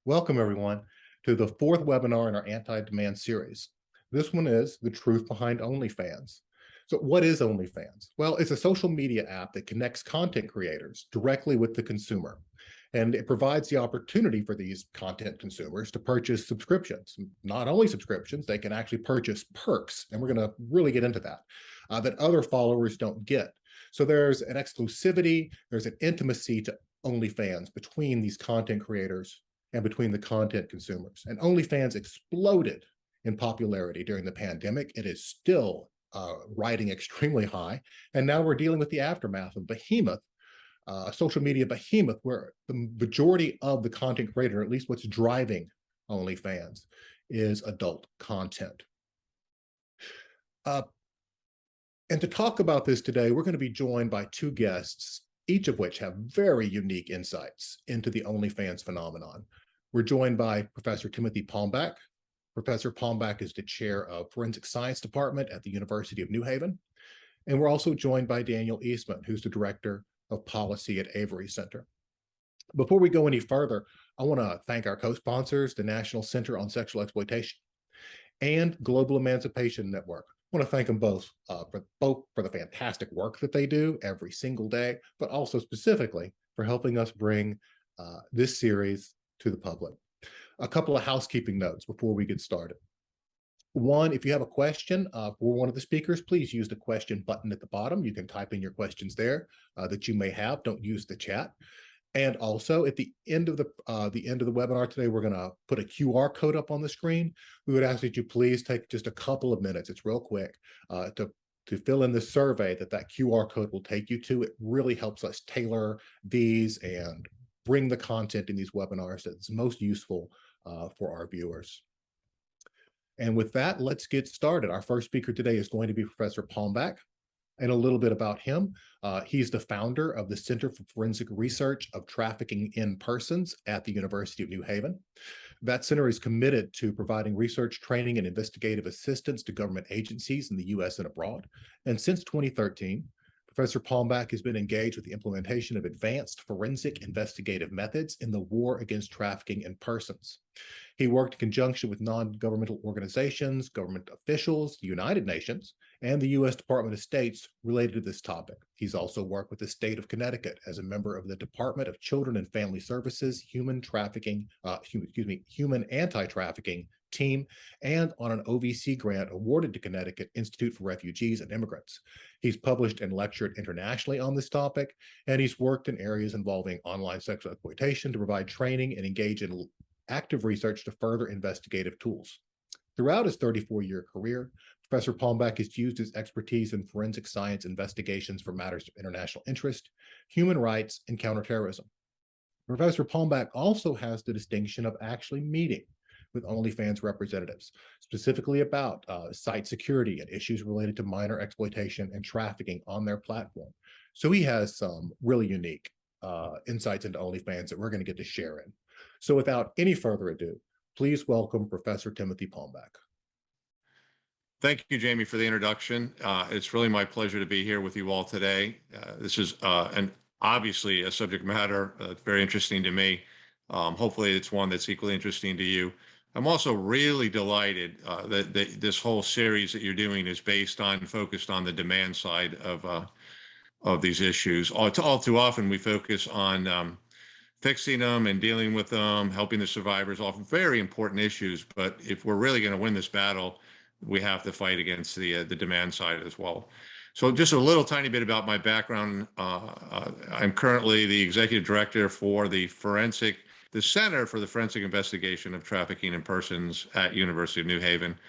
Welcome, everyone, to the fourth webinar in our anti-demand series. This one is The Truth Behind OnlyFans. So what is OnlyFans? Well, it's a social media app that connects content creators directly with the consumer. And it provides the opportunity for these content consumers to purchase subscriptions. Not only subscriptions, they can actually purchase perks. And we're going to really get into that, that other followers don't get. So there's an exclusivity, there's an intimacy to OnlyFans between these content creators and between the content consumers. And OnlyFans exploded in popularity during the pandemic. It is still riding extremely high. And now we're dealing with the aftermath of Behemoth, a social media behemoth, where the majority of the content creator, at least what's driving OnlyFans, is adult content. And to talk about this today, we're going to be joined by two guests, each of which have very unique insights into the OnlyFans phenomenon. We're joined by Professor Timothy Palmbach. Professor Palmbach is the chair of Forensic Science Department at the University of New Haven. And we're also joined by Daniel Eastman, who's the director of policy at Avery Center. Before we go any further, I want to thank our co-sponsors, the National Center on Sexual Exploitation and Global Emancipation Network. I want to thank them both for the fantastic work that they do every single day, but also specifically for helping us bring this series to the public. A couple of housekeeping notes before we get started. One, if you have a question for one of the speakers, please use the question button at the bottom. You can type in your questions there that you may have. Don't use the chat. And also at the end of the webinar today, we're going to put a QR code up on the screen. We would ask that you please take just a couple of minutes. It's real quick to fill in the survey that QR code will take you to. It really helps us tailor these and bring the content in these webinars that's most useful for our viewers. And with that, let's get started. Our first speaker today is going to be Professor Palmbach. And a little bit about him. He's the founder of the Center for Forensic Research of Trafficking in Persons at the University of New Haven. That center is committed to providing research, training, and investigative assistance to government agencies in the U.S. and abroad. And since 2013, Professor Palmbach has been engaged with the implementation of advanced forensic investigative methods in the war against trafficking in persons. He worked in conjunction with non-governmental organizations, government officials, the United Nations, and the U.S. Department of State's related to this topic. He's also worked with the state of Connecticut as a member of the Department of Children and Family Services, human anti-trafficking team, and on an OVC grant awarded to Connecticut Institute for Refugees and Immigrants. He's published and lectured internationally on this topic, and he's worked in areas involving online sexual exploitation to provide training and engage in active research to further investigative tools. Throughout his 34-year career, Professor Palmbach has used his expertise in forensic science investigations for matters of international interest, human rights, and counterterrorism. Professor Palmbach also has the distinction of actually meeting with OnlyFans representatives, specifically about site security and issues related to minor exploitation and trafficking on their platform. So he has some really unique insights into OnlyFans that we're going to get to share in. So without any further ado, please welcome Professor Timothy Palmbach. Thank you, Jamie, for the introduction. It's really my pleasure to be here with you all today. This is obviously a subject matter that's very interesting to me. Hopefully it's one that's equally interesting to you. I'm also really delighted that this whole series that you're doing is focused on the demand side of these issues. All too often we focus on fixing them and dealing with them, helping the survivors, often very important issues. But if we're really going to win this battle, we have to fight against the demand side as well. So just a little tiny bit about my background. I'm currently the executive director for the Center for the Forensic Investigation of Trafficking in Persons at University of New Haven.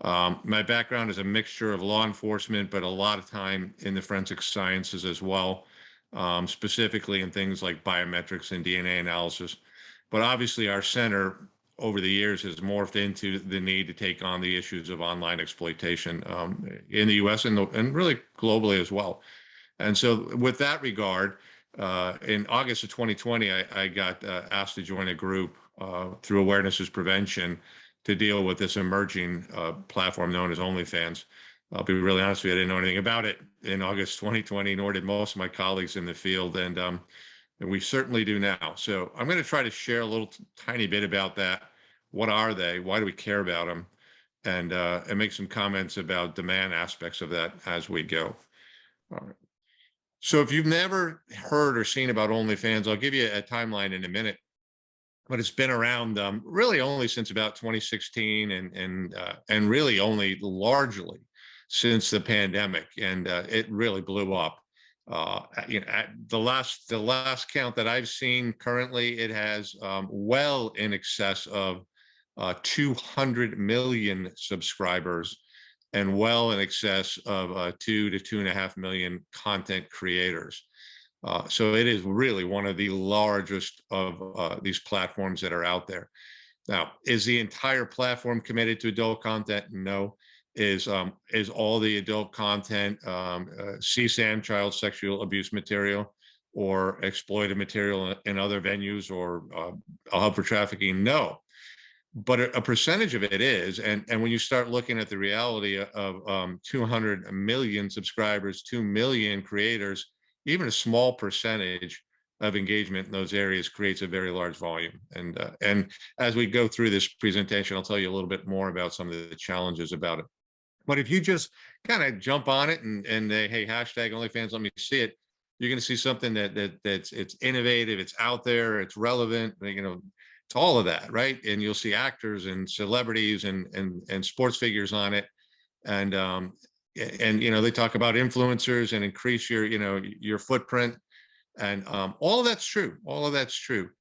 My background is a mixture of law enforcement, but a lot of time in the forensic sciences as well, specifically in things like biometrics and DNA analysis. But obviously our center over the years has morphed into the need to take on the issues of online exploitation in the U.S. and really globally as well. And so with that regard, in August of 2020, I got asked to join a group through Awareness is Prevention to deal with this emerging platform known as OnlyFans. I'll be really honest with you, I didn't know anything about it in August 2020, nor did most of my colleagues in the field. And and we certainly do now. So I'm going to try to share a little tiny bit about that. What are they? Why do we care about them? And make some comments about demand aspects of that as we go. All right. So if you've never heard or seen about OnlyFans, I'll give you a timeline in a minute. But it's been around really only since about 2016, and really only largely since the pandemic, and it really blew up. At the last count that I've seen currently, it has well in excess of 200 million subscribers, and well in excess of 2 to 2.5 million content creators. So it is really one of the largest of these platforms that are out there. Now, is the entire platform committed to adult content? No. Is all the adult content CSAM, child sexual abuse material, or exploited material in other venues, or a hub for trafficking? No. But a percentage of it is, and when you start looking at the reality of 200 million subscribers, 2 million creators, even a small percentage of engagement in those areas creates a very large volume. And as we go through this presentation, I'll tell you a little bit more about some of the challenges about it. But if you just kind of jump on it and hey, hashtag OnlyFans, let me see it, you're going to see something that's it's innovative, it's out there, it's relevant, it's all of that, right? And you'll see actors and celebrities and sports figures on it, and they talk about influencers and increase your footprint, and all of that's true. All of that's true.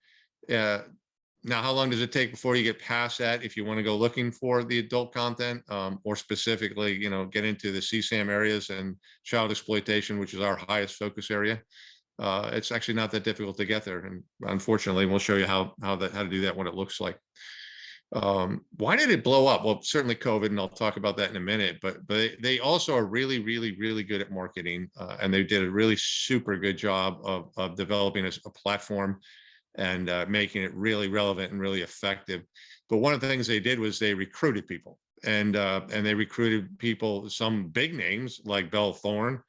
Now, how long does it take before you get past that if you want to go looking for the adult content, or specifically, get into the CSAM areas and child exploitation, which is our highest focus area? It's actually not that difficult to get there, and unfortunately, we'll show you how to do that, what it looks like. Why did it blow up? Well, certainly COVID, and I'll talk about that in a minute. But they also are really, really, really good at marketing, and they did a really super good job of developing a platform and making it really relevant and really effective. But one of the things they did was they recruited people, and they recruited people, some big names like Belle Thorne,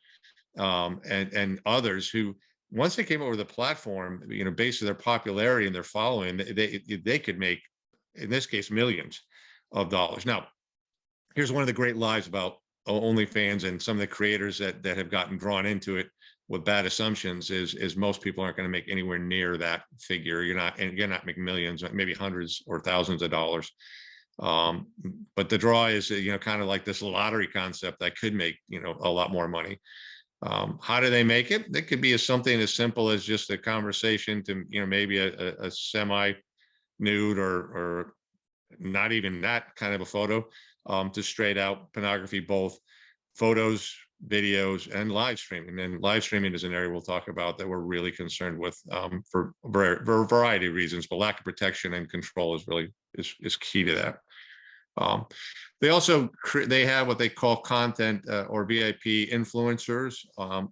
and others who, once they came over the platform, based on their popularity and their following, they could make, in this case, millions of dollars. Now, here's one of the great lies about OnlyFans and some of the creators that have gotten drawn into it with bad assumptions is most people aren't going to make anywhere near that figure. You're not making millions, maybe hundreds or thousands of dollars. But the draw is, kind of like this lottery concept that could make, a lot more money. How do they make it? It could be something as simple as just a conversation to, maybe a semi nude or not even that kind of a photo, to straight out pornography, both photos, videos, and live streaming. And live streaming is an area we'll talk about that we're really concerned with, for a variety of reasons, but lack of protection and control is really is key to that. They also they have what they call content or VIP influencers,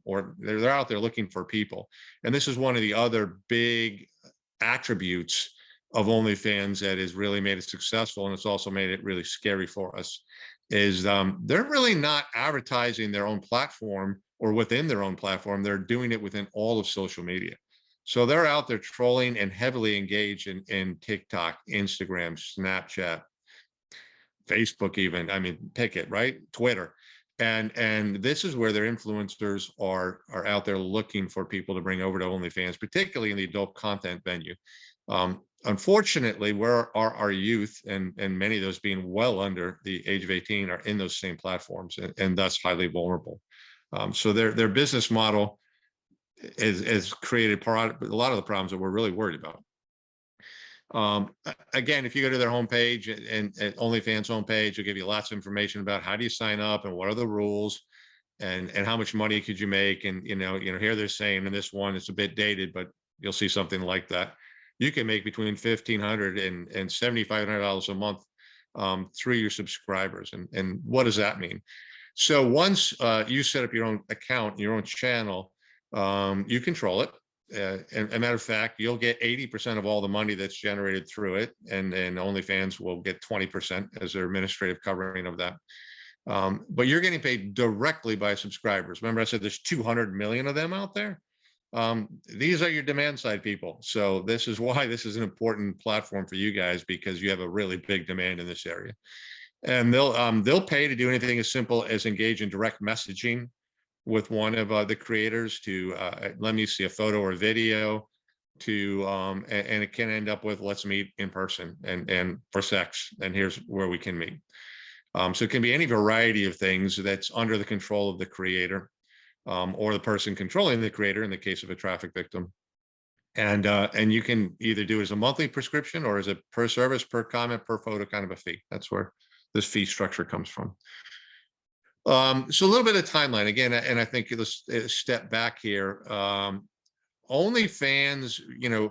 or they're out there looking for people. And this is one of the other big attributes of OnlyFans that has really made it successful, and it's also made it really scary for us, is they're really not advertising their own platform or within their own platform. They're doing it within all of social media. So they're out there trolling and heavily engaged in TikTok, Instagram, Snapchat, Facebook, even, pick it, right? Twitter. And this is where their influencers are out there looking for people to bring over to OnlyFans, particularly in the adult content venue. Unfortunately, where our youth, and many of those being well under the age of 18, are in those same platforms, and thus highly vulnerable. So their business model has created a lot of the problems that we're really worried about. Again, if you go to their homepage and OnlyFans homepage, it'll give you lots of information about how do you sign up and what are the rules, and how much money could you make. And here they're saying in this one, it's a bit dated, but you'll see something like that. You can make between $1,500 and $7,500 a month through your subscribers. And what does that mean? So once you set up your own account, your own channel, you control it. And a matter of fact, you'll get 80% of all the money that's generated through it, and OnlyFans will get 20% as their administrative covering of that. But you're getting paid directly by subscribers. Remember, I said there's 200 million of them out there. These are your demand side people. So this is why this is an important platform for you guys, because you have a really big demand in this area. And they'll pay to do anything as simple as engage in direct messaging with one of the creators to let me see a photo or video, to and it can end up with let's meet in person and for sex, and here's where we can meet. So it can be any variety of things that's under the control of the creator, or the person controlling the creator in the case of a traffic victim. And you can either do it as a monthly prescription or as a per service, per comment, per photo kind of a fee. That's where this fee structure comes from. So a little bit of timeline again, and I think let's step back here. OnlyFans,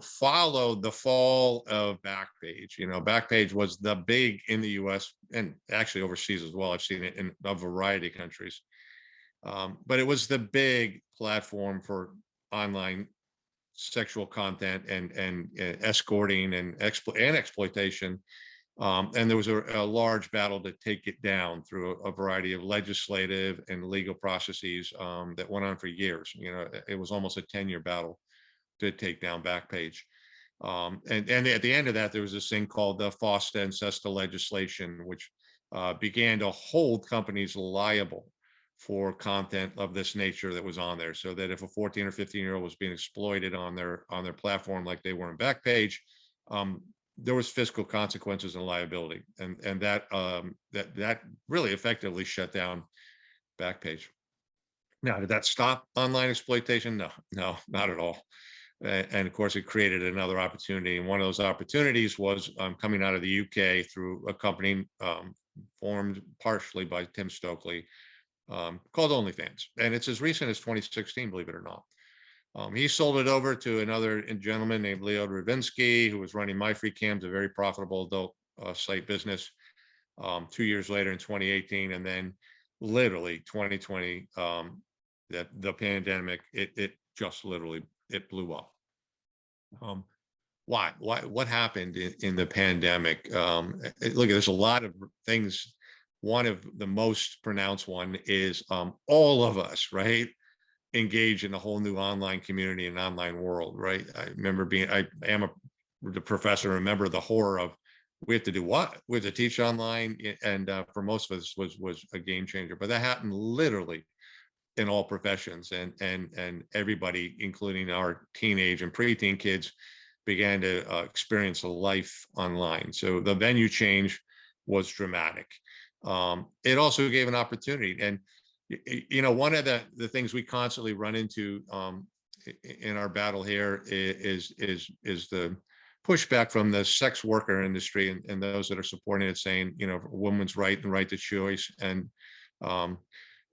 followed the fall of Backpage. Backpage was the big in the US and actually overseas as well. I've seen it in a variety of countries. But it was the big platform for online sexual content and escorting and exploitation. And there was a large battle to take it down through a variety of legislative and legal processes that went on for years. It was almost a 10-year battle to take down Backpage. And at the end of that, there was this thing called the FOSTA and SESTA legislation, which began to hold companies liable for content of this nature that was on there, so that if a 14 or 15-year-old was being exploited on their platform like they were in Backpage, there was fiscal consequences and liability, and that really effectively shut down Backpage. Now, did that stop online exploitation? No, not at all. And of course, it created another opportunity. And one of those opportunities was coming out of the UK through a company formed partially by Tim Stokely, called OnlyFans. And it's as recent as 2016, believe it or not. He sold it over to another gentleman named Leo Dravinsky, who was running My Free Cams, a very profitable adult site business, 2 years later in 2018. And then literally 2020, that the pandemic, it just literally, it blew up. Why? What happened in the pandemic? Look, there's a lot of things. One of the most pronounced one is all of us, right, engage in a whole new online community and online world, right? I remember I am the professor, remember the horror of we have to do what? We have to teach online, and for most of us was a game changer. But that happened literally in all professions, and everybody, including our teenage and preteen kids, began to experience a life online. So the venue change was dramatic. It also gave an opportunity. And, one of the things we constantly run into in our battle here is the pushback from the sex worker industry and those that are supporting it, saying, women's right and right to choice. And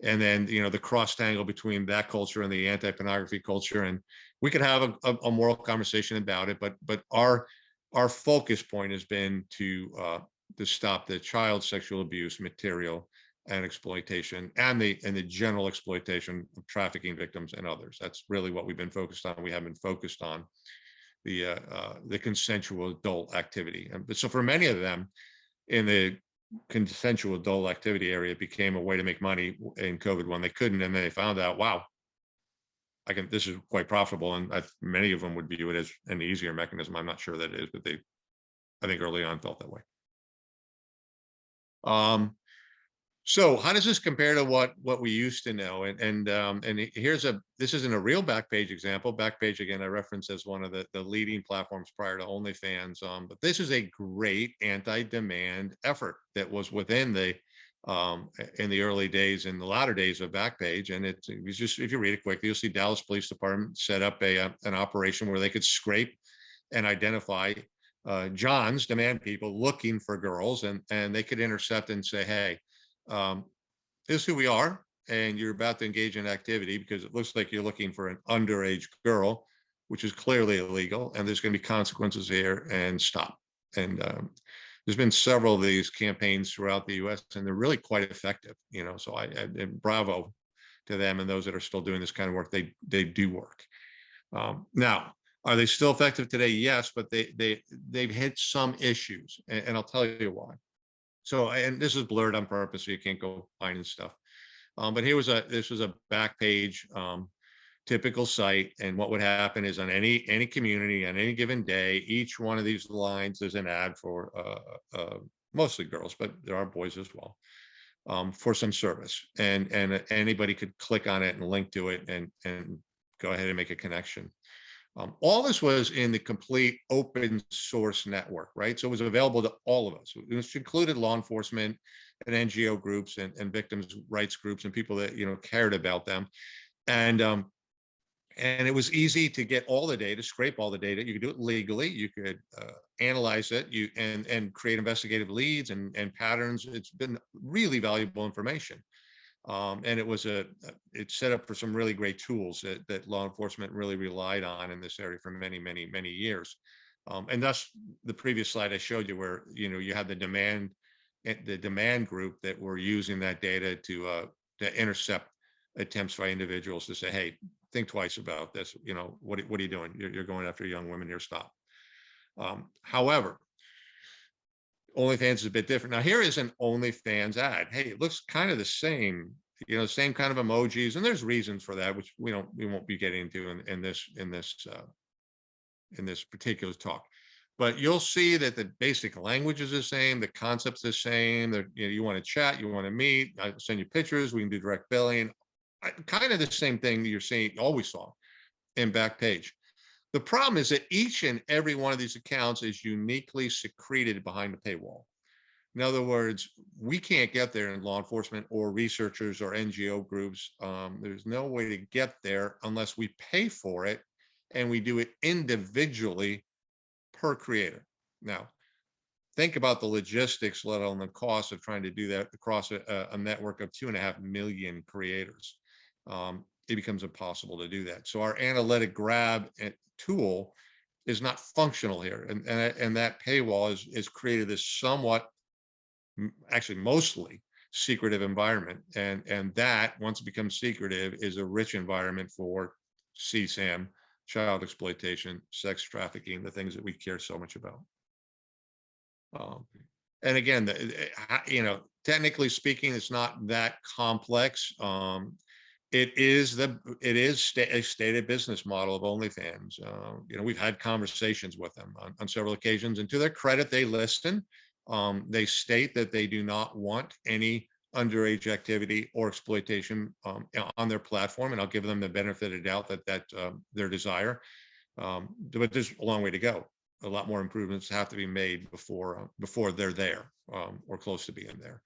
then, the cross tangle between that culture and the anti-pornography culture. And we could have a moral conversation about it, but our focus point has been to stop the child sexual abuse material and exploitation and the general exploitation of trafficking victims and others. That's really what we've been focused on. We haven't been focused on the consensual adult activity. But so for many of them in the consensual adult activity area, it became a way to make money in COVID when they couldn't, and then they found out, wow, this is quite profitable. And many of them would view it as an easier mechanism. I'm not sure that it is, but I think early on felt that way. So how does this compare to what we used to know? And this isn't a real Backpage example. Backpage, again, I reference as one of the leading platforms prior to OnlyFans. But this is a great anti-demand effort that was within in the early days, in the latter days of Backpage. And it was just, if you read it quickly, you'll see Dallas Police Department set up an operation where they could scrape and identify John's demand people looking for girls, and they could intercept and say, hey, this is who we are, and you're about to engage in activity because it looks like you're looking for an underage girl, which is clearly illegal, and there's going to be consequences here, and stop. And there's been several of these campaigns throughout the US, and they're really quite effective. So I bravo to them and those that are still doing this kind of work. They do work. Now, are they still effective today? Yes, but they've hit some issues, and I'll tell you why. So, and this is blurred on purpose, so you can't go finding stuff. But this was a Backpage typical site. And what would happen is on any community on any given day, each one of these lines is an ad for mostly girls, but there are boys as well, for some service. And anybody could click on it and link to it and go ahead and make a connection. All this was in the complete open source network, right? So it was available to all of us, which included law enforcement and NGO groups and victims' rights groups and people that, you know, cared about them. And it was easy to get all the data, scrape all the data. You could do it legally. You could analyze it, and create investigative leads and patterns. It's been really valuable information. And it's set up for some really great tools that law enforcement really relied on in this area for many, many, many years. And thus the previous slide I showed you, where, you know, you had the demand group that were using that data to intercept attempts by individuals to say, hey, think twice about this. You know, what are you doing? You're going after young women here. Stop. However, OnlyFans is a bit different. Now, here is an OnlyFans ad. Hey, it looks kind of the same, you know, same kind of emojis, and there's reasons for that, which we won't be getting into in this particular talk. But you'll see that the basic language is the same, the concept's the same. That, you know, you want to chat, you want to meet, I send you pictures, we can do direct billing. Kind of the same thing that you're seeing, always saw in Backpage. The problem is that each and every one of these accounts is uniquely secreted behind a paywall. In other words, we can't get there in law enforcement or researchers or NGO groups. There's no way to get there unless we pay for it, and we do it individually per creator. Now, think about the logistics, let alone the cost of trying to do that across a network of 2.5 million creators. It becomes impossible to do that. So our analytic grab tool is not functional here, and that paywall is created this somewhat, actually mostly secretive environment, and that, once it becomes secretive, is a rich environment for CSAM, child exploitation, sex trafficking, the things that we care so much about. And again, you know, technically speaking, it's not that complex. It is a stated business model of OnlyFans. You know, we've had conversations with them on several occasions, and to their credit, they listen. They state that they do not want any underage activity or exploitation on their platform, and I'll give them the benefit of the doubt that that's their desire. But there's a long way to go. A lot more improvements have to be made before they're there, or close to being there.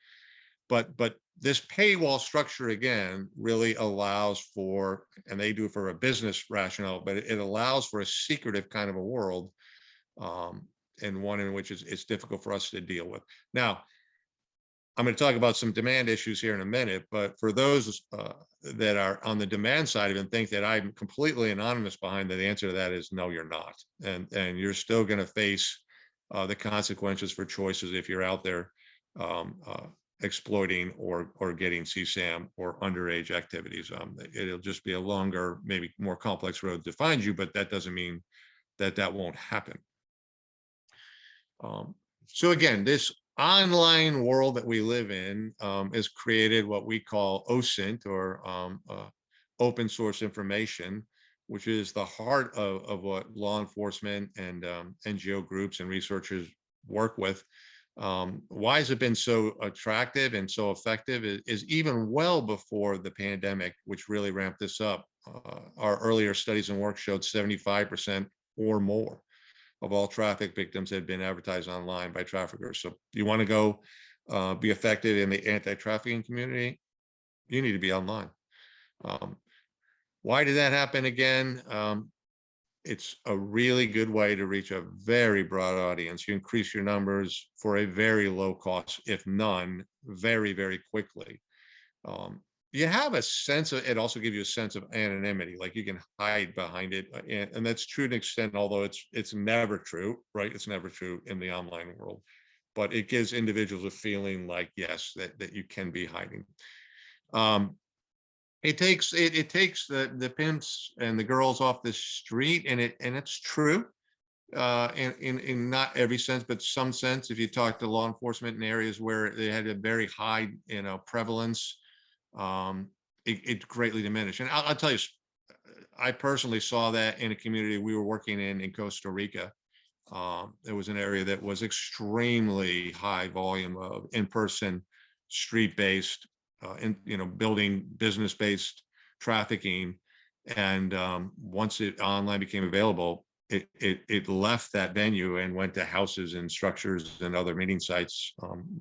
But this paywall structure, again, really allows for, and they do it for a business rationale, but it allows for a secretive kind of a world, and one in which it's difficult for us to deal with. Now, I'm going to talk about some demand issues here in a minute, but for those that are on the demand side of it and think that I'm completely anonymous behind that, the answer to that is no, you're not. And you're still going to face the consequences for choices if you're out there exploiting or getting CSAM or underage activities. It'll just be a longer, maybe more complex road to find you, but that doesn't mean that won't happen. So again, this online world that we live in has created what we call OSINT, or open source information, which is the heart of what law enforcement and NGO groups and researchers work with. Why has it been so attractive and so effective is even well before the pandemic, which really ramped this up. Our earlier studies and work showed 75% or more of all traffic victims had been advertised online by traffickers. So you want to go be effective in the anti-trafficking community, you need to be online. Why did that happen again? It's a really good way to reach a very broad audience. You increase your numbers for a very low cost, if none, very, very quickly. You have a sense of, it also gives you a sense of anonymity, like you can hide behind it. And that's true to an extent, although it's never true, right? It's never true in the online world, but it gives individuals a feeling like, yes, that you can be hiding. It takes the pimps and the girls off the street, and it's true in not every sense, but some sense. If you talk to law enforcement in areas where they had a very high, prevalence, it greatly diminished. And I'll tell you, I personally saw that in a community we were working in Costa Rica. It was an area that was extremely high volume of in-person, street-based, building business-based trafficking. And once it online became available, it left that venue and went to houses and structures and other meeting sites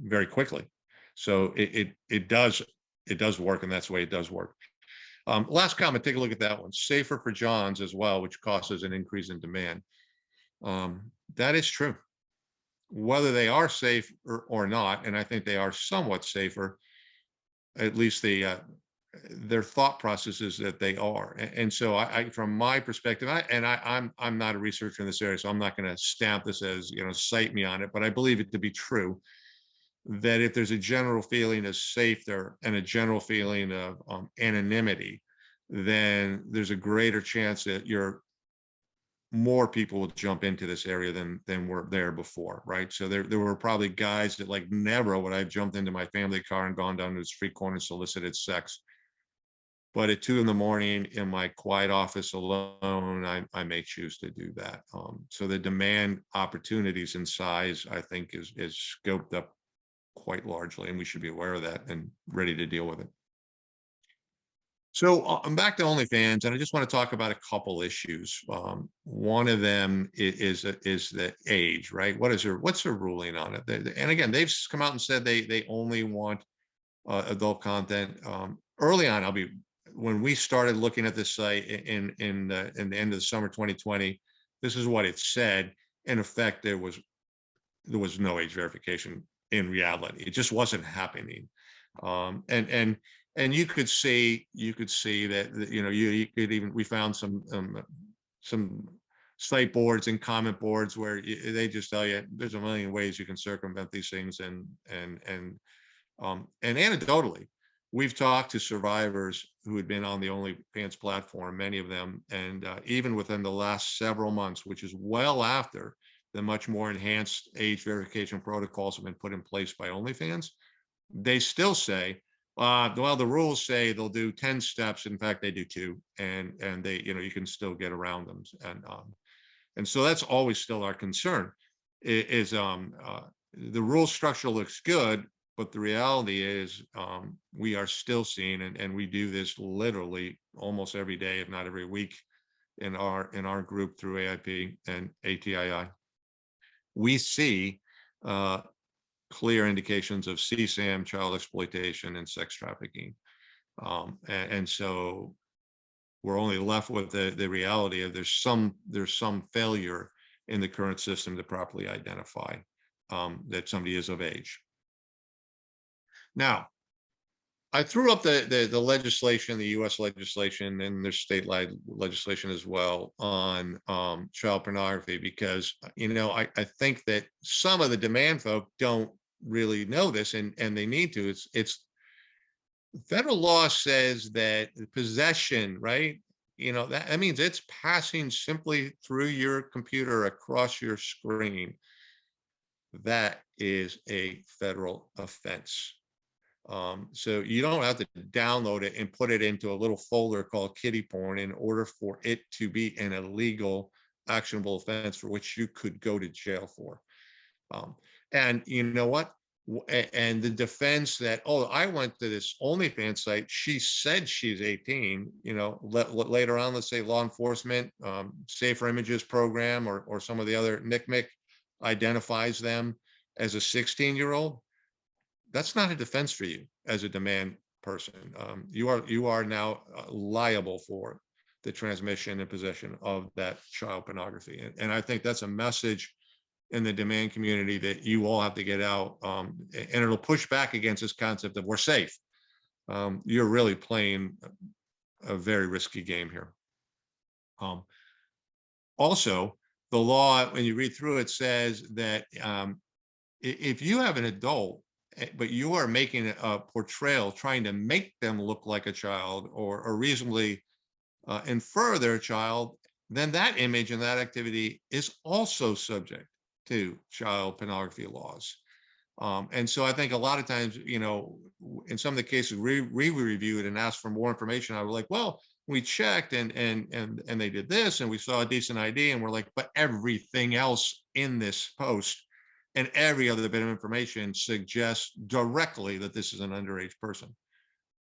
very quickly. So it does work, and that's the way it does work. Last comment, take a look at that one. Safer for Johns as well, which causes an increase in demand. That is true. Whether they are safe or not, and I think they are somewhat safer, at least their thought process is that they are. And so I from my perspective, I'm not a researcher in this area, so I'm not going to stamp this as, cite me on it, but I believe it to be true that if there's a general feeling of safety and a general feeling of anonymity, then there's a greater chance that more people will jump into this area than were there before, right? So there were probably guys that like never would I have jumped into my family car and gone down to the street corner and solicited sex. But at 2 a.m. in my quiet office alone, I may choose to do that. So the demand opportunities and size, I think, is scoped up quite largely, and we should be aware of that and ready to deal with it. So I'm back to OnlyFans, and I just want to talk about a couple issues. One of them is the age, right? What's their ruling on it? And again, they've come out and said they only want adult content. Early on, when we started looking at this site in the end of the summer 2020, this is what it said. In effect, there was no age verification in reality. It just wasn't happening. And you could see that, we found some site boards and comment boards where they just tell you there's a million ways you can circumvent these things. And anecdotally, we've talked to survivors who had been on the OnlyFans platform, many of them, and even within the last several months, which is well after the much more enhanced age verification protocols have been put in place by OnlyFans, they still say, well, the rules say they'll do 10 steps. In fact, they do 2, and they, you can still get around them. And so that's always still our concern is the rule structure looks good, but the reality is we are still seeing, and we do this literally almost every day, if not every week, in our group through AIP and ATII. We see clear indications of CSAM, child exploitation, and sex trafficking. And so we're only left with the reality of there's some failure in the current system to properly identify that somebody is of age. Now, I threw up the legislation, the U.S. legislation, and there's state legislation as well on child pornography, because I think that some of the demand folk don't really know this, and they need to. It's federal law says that possession, right? That means it's passing simply through your computer across your screen. That is a federal offense. So you don't have to download it and put it into a little folder called kiddie porn in order for it to be an illegal, actionable offense for which you could go to jail for. And you know what? And the defense that, oh, I went to this OnlyFans site, she said she's 18, later on, let's say law enforcement, Safer Images program, or some of the other NCMEC identifies them as a 16-year-old. That's not a defense for you as a demand person. You are now liable for the transmission and possession of that child pornography. And I think that's a message in the demand community that you all have to get out. And it'll push back against this concept of we're safe. You're really playing a very risky game here. Also, the law, when you read through it, says that if you have an adult, but you are making a portrayal trying to make them look like a child or reasonably infer they're a child, then that image and that activity is also subject to child pornography laws. And so I think a lot of times, in some of the cases we reviewed and asked for more information, I was like, well, we checked and they did this, and we saw a decent ID, and we're like, but everything else in this post and every other bit of information suggests directly that this is an underage person.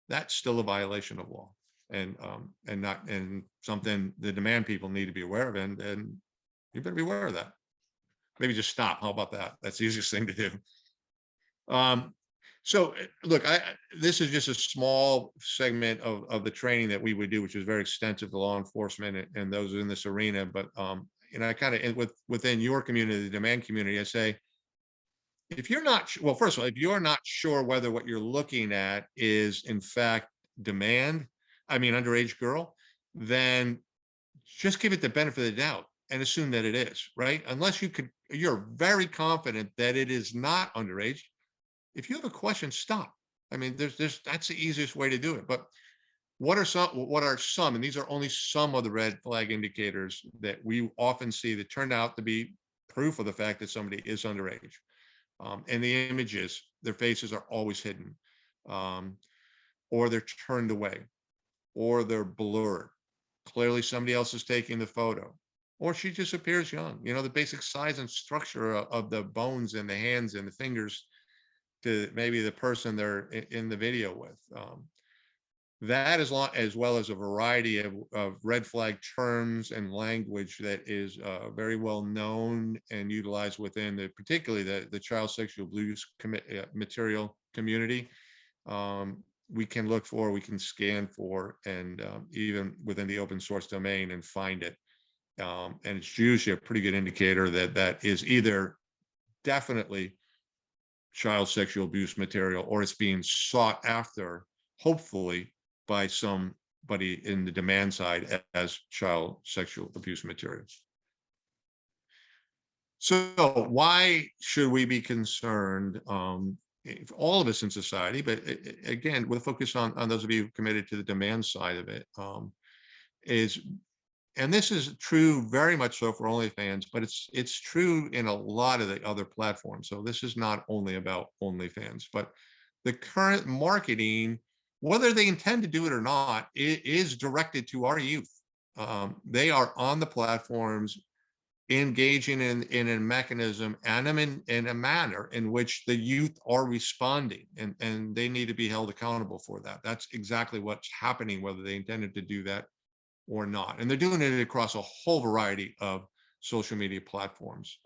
That's still a violation of law, and not and something the demand people need to be aware of, and you better be aware of that. Maybe just stop. How about that? That's the easiest thing to do. Um, so look, this is just a small segment of the training that we would do, which is very extensive to law enforcement and those in this arena. But I kind of within your community, the demand community, I say, if you're not well, first of all, if you're not sure whether what you're looking at is in fact demand, I mean underage girl, then just give it the benefit of the doubt and assume that it is, right? Unless you're very confident that it is not underage. If you have a question, stop. I mean, that's the easiest way to do it. But what are some, and these are only some of the red flag indicators that we often see that turn out to be proof of the fact that somebody is underage. And the images, their faces are always hidden, um, or they're turned away, or they're blurred. Clearly somebody else is taking the photo, or she just appears young. The basic size and structure of the bones and the hands and the fingers to maybe the person they're in the video with. That as well as a variety of red flag terms and language that is very well known and utilized within particularly the child sexual abuse material community. We can look for, we can scan for, and even within the open source domain and find it. And it's usually a pretty good indicator that is either definitely child sexual abuse material, or it's being sought after, hopefully, by somebody in the demand side as child sexual abuse materials. So why should we be concerned, all of us in society, but again, with a focus on those of you committed to the demand side of it, is, and this is true very much so for OnlyFans, but it's true in a lot of the other platforms. So this is not only about OnlyFans, but the current marketing, whether they intend to do it or not, it is directed to our youth. They are on the platforms engaging in a mechanism and in a manner in which the youth are responding, and they need to be held accountable for that. That's exactly what's happening, whether they intended to do that or not. And they're doing it across a whole variety of social media platforms.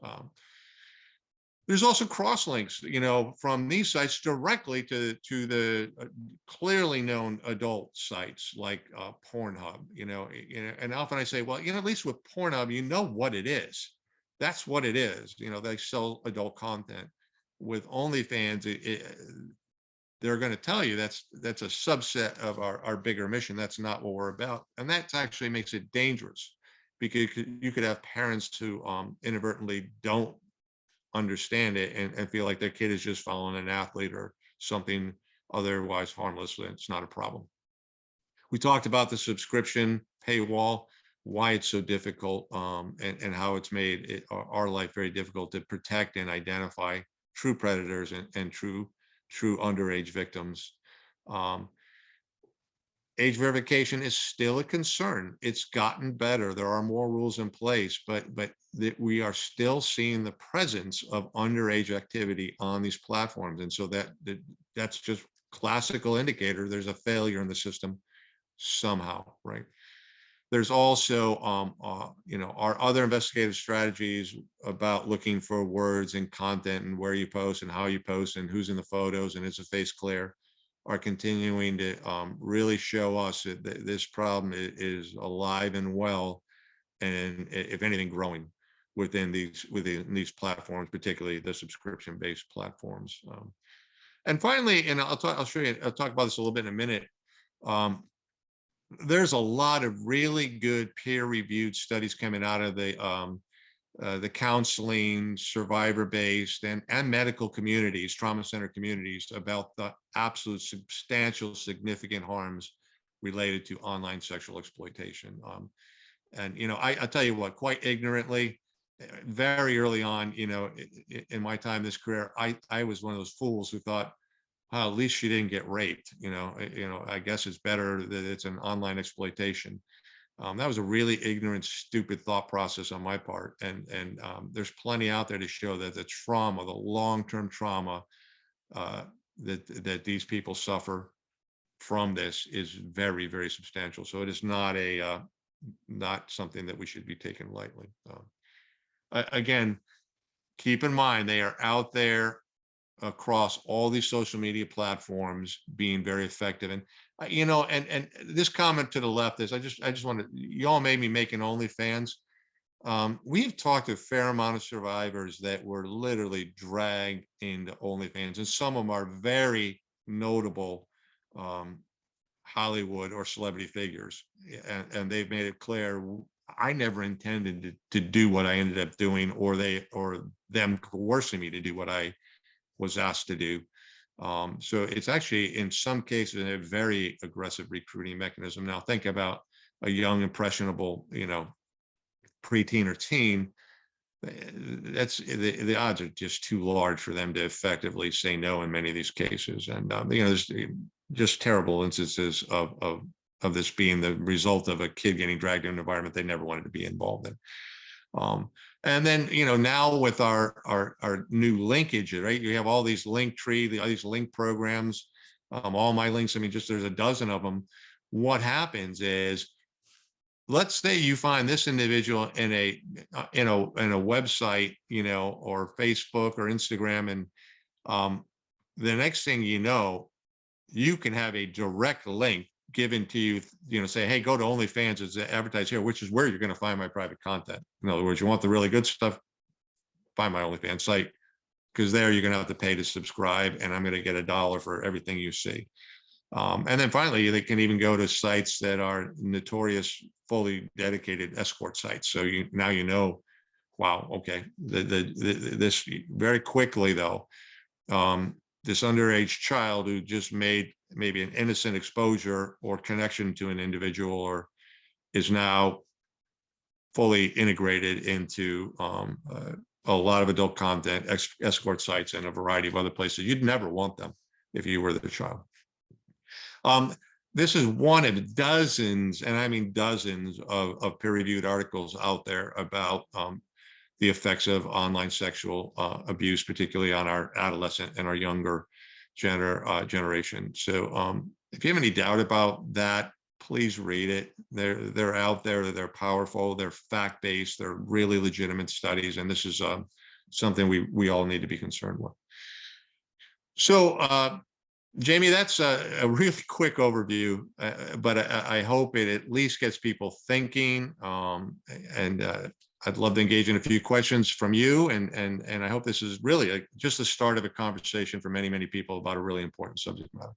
There's also cross links, from these sites directly to the clearly known adult sites like Pornhub. And often I say, well, at least with Pornhub, you know what it is. That's what it is. They sell adult content. With OnlyFans, they're going to tell you that's a subset of our bigger mission. That's not what we're about, and that actually makes it dangerous, because you could have parents who inadvertently don't understand it and feel like their kid is just following an athlete or something otherwise harmless. It's not a problem. We talked about the subscription paywall, why it's so difficult, and how it's made our life very difficult to protect and identify true predators and true underage victims. Age verification is still a concern. It's gotten better. There are more rules in place, but we are still seeing the presence of underage activity on these platforms. And so that's just classical indicator there's a failure in the system somehow, right? There's also, our other investigative strategies about looking for words and content and where you post and how you post and who's in the photos and is the face clear, are continuing to really show us that this problem is alive and well, and if anything, growing within these platforms, particularly the subscription-based platforms. And finally, and I'll talk about this a little bit in a minute. There's a lot of really good peer-reviewed studies coming out of the counseling, survivor-based, and medical communities, trauma center communities, about the absolute substantial, significant harms related to online sexual exploitation. And I tell you what, quite ignorantly, very early on, in my time in this career, I was one of those fools who thought at least she didn't get raped. I guess it's better that it's an online exploitation. That was a really ignorant, stupid thought process on my part. And there's plenty out there to show that the trauma, the long-term trauma uh, that these people suffer from this is very, very substantial. So it is not something that we should be taken lightly. Again, keep in mind they are out there across all these social media platforms being very effective. And and this comment to the left is I just want to, you all made me make an OnlyFans. We've talked to a fair amount of survivors that were literally dragged into OnlyFans, and some of them are very notable um, Hollywood or celebrity figures, and they've made it clear, I never intended to do what I ended up doing, or them coercing me to do what I was asked to do. So it's actually, in some cases, a very aggressive recruiting mechanism. Now, think about a young, impressionable, preteen or teen. That's the odds are just too large for them to effectively say no in many of these cases. And there's just terrible instances of this being the result of a kid getting dragged into an environment they never wanted to be involved in. And then, now with our new linkage, right? You have all these link tree, all these link programs, all my links. I mean, just there's a dozen of them. What happens is, let's say you find this individual in a website, or Facebook or Instagram, and the next thing you know, you can have a direct link given to you, say, hey, go to OnlyFans, it's advertised here, which is where you're going to find my private content. In other words, you want the really good stuff, find my OnlyFans site, because there you're going to have to pay to subscribe, and I'm going to get $1 for everything you see. And then finally, they can even go to sites that are notorious, fully dedicated escort sites. So now wow, okay, this very quickly though, this underage child who just made maybe an innocent exposure or connection to an individual, or is now fully integrated into a lot of adult content, escort sites, and a variety of other places. You'd never want them if you were the child. This is one of dozens, and I mean dozens, of peer-reviewed articles out there about the effects of online sexual abuse, particularly on our adolescent and our younger generation. So if you have any doubt about that, please read it. They're out there, they're powerful, they're fact-based, they're really legitimate studies, and this is something we all need to be concerned with. So Jamie, that's a really quick overview, but I hope it at least gets people thinking. And I'd love to engage in a few questions from you, and I hope this is really just the start of a conversation for many, many people about a really important subject matter.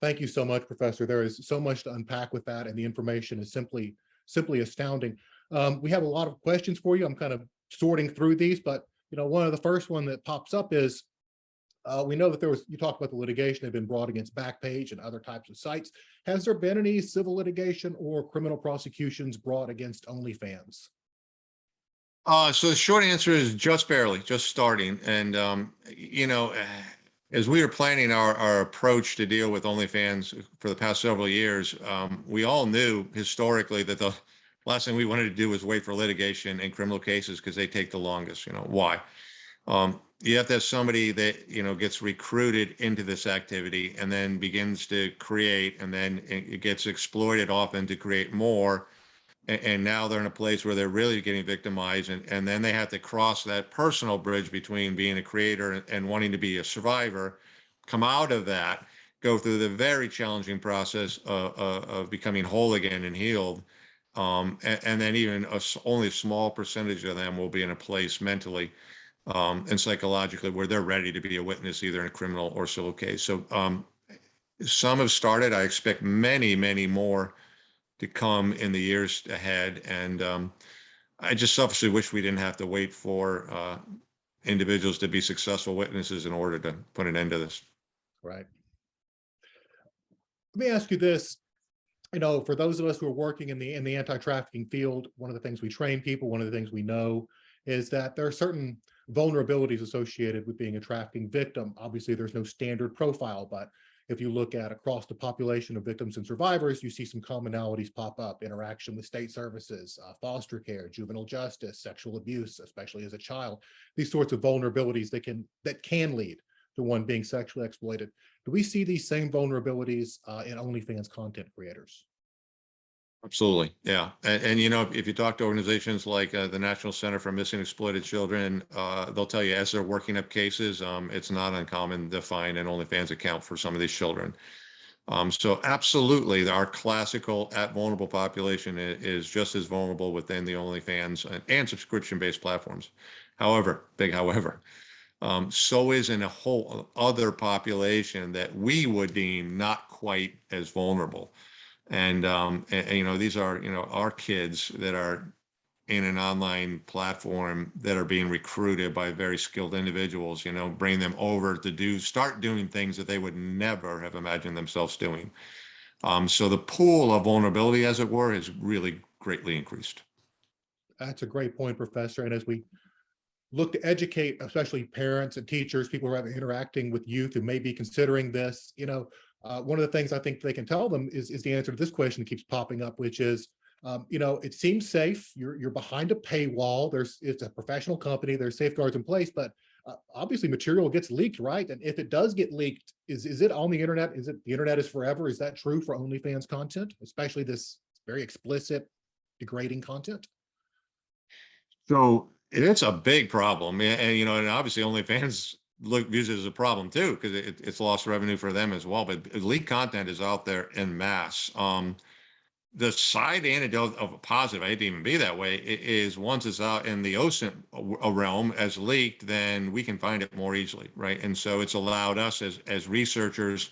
Thank you so much, Professor. There is so much to unpack with that, and the information is simply astounding. We have a lot of questions for you. I'm kind of sorting through these, but one of the first one that pops up is, we know that you talked about the litigation that had been brought against Backpage and other types of sites. Has there been any civil litigation or criminal prosecutions brought against OnlyFans? So the short answer is just barely, just starting. And, as we were planning our approach to deal with OnlyFans for the past several years, we all knew historically that the last thing we wanted to do was wait for litigation and criminal cases, because they take the longest. Why? You have to have somebody that gets recruited into this activity and then begins to create, and then it gets exploited often to create more. And now they're in a place where they're really getting victimized, and then they have to cross that personal bridge between being a creator and wanting to be a survivor, come out of that, go through the very challenging process of becoming whole again and healed. And then even only a small percentage of them will be in a place mentally and psychologically where they're ready to be a witness, either in a criminal or civil case. So some have started. I expect many, many more to come in the years ahead. And I just selfishly wish we didn't have to wait for individuals to be successful witnesses in order to put an end to this. Right. Let me ask you this. For those of us who are working in the anti-trafficking field, one of the things we train people, one of the things we know is that there are certain vulnerabilities associated with being a trafficking victim. Obviously, there's no standard profile, but if you look at across the population of victims and survivors, you see some commonalities pop up: interaction with state services, foster care, juvenile justice, sexual abuse, especially as a child. These sorts of vulnerabilities that can lead to one being sexually exploited. Do we see these same vulnerabilities in OnlyFans content creators? Absolutely. Yeah. And you know, if you talk to organizations like the National Center for Missing and Exploited Children, they'll tell you as they're working up cases, it's not uncommon to find an OnlyFans account for some of these children. So absolutely, our classical at vulnerable population is just as vulnerable within the OnlyFans and subscription-based platforms. However, big however, so is in a whole other population that we would deem not quite as vulnerable. And you know, these are, you know, our kids that are in an online platform that are being recruited by very skilled individuals, you know, bring them over to start doing things that they would never have imagined themselves doing. So the pool of vulnerability, as it were, is really greatly increased. That's a great point, Professor. And as we look to educate, especially parents and teachers, people who are interacting with youth who may be considering this, one of the things I think they can tell them is the answer to this question that keeps popping up, which is, it seems safe. You're behind a paywall. It's a professional company. There's safeguards in place, but obviously material gets leaked, right? And if it does get leaked, is it on the internet? Is it the internet is forever? Is that true for OnlyFans content, especially this very explicit, degrading content? So it's a big problem, and you know, and obviously OnlyFans views it as a problem too because it's lost revenue for them as well. But leaked content is out there in mass. The side antidote of a positive, I hate to even be that way, is once it's out in the OSINT realm as leaked, then we can find it more easily, right? And so it's allowed us as researchers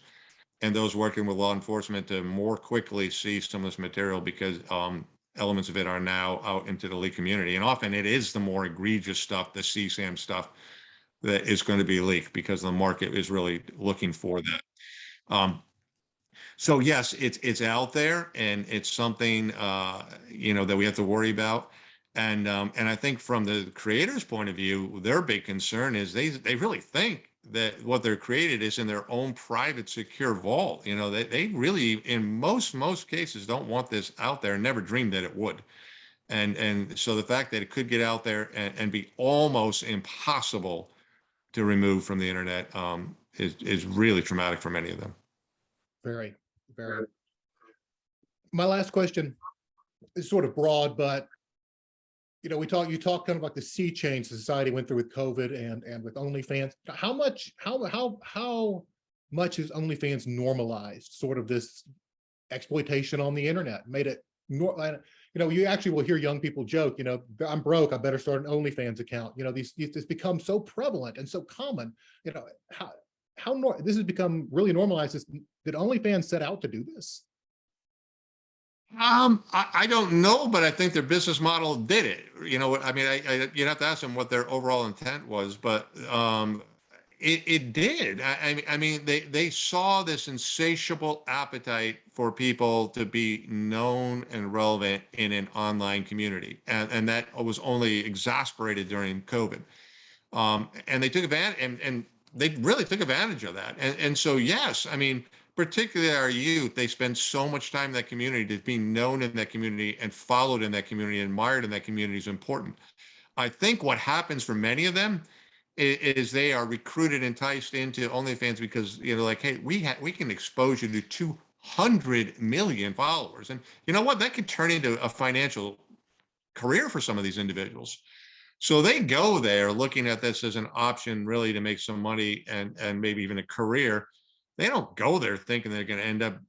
and those working with law enforcement to more quickly see some of this material because elements of it are now out into the leak community. And often it is the more egregious stuff, the CSAM stuff, that is going to be leaked because the market is really looking for that. So yes, it's out there and it's something you know that we have to worry about. And I think from the creator's point of view, their big concern is they really think that what they're created is in their own private secure vault. You know, they really in most cases don't want this out there and never dreamed that it would. And so the fact that it could get out there and be almost impossible to remove from the internet is really traumatic for many of them. Very, very. My last question is sort of broad, but you talk kind of like the sea change society went through with COVID and with OnlyFans. How much is OnlyFans normalized sort of this exploitation on the internet? Made it you actually will hear young people joke, I'm broke, I better start an OnlyFans account. This becomes so prevalent and so common. This has become really normalized. Did OnlyFans set out to do this? I don't know, but I think their business model did it. You know, I mean, you'd have to ask them what their overall intent was, but it did. I mean, they saw this insatiable appetite for people to be known and relevant in an online community, and that was only exasperated during COVID. And they took advantage, and they really took advantage of that. And so, yes, I mean, particularly our youth, they spend so much time in that community. To be known in that community and followed in that community, admired in that community is important. I think what happens for many of them is they are recruited, enticed into OnlyFans because, like, hey, we can expose you to 200 million followers. And you know what? That could turn into a financial career for some of these individuals. So they go there looking at this as an option really to make some money and maybe even a career. They don't go there thinking they're going to end up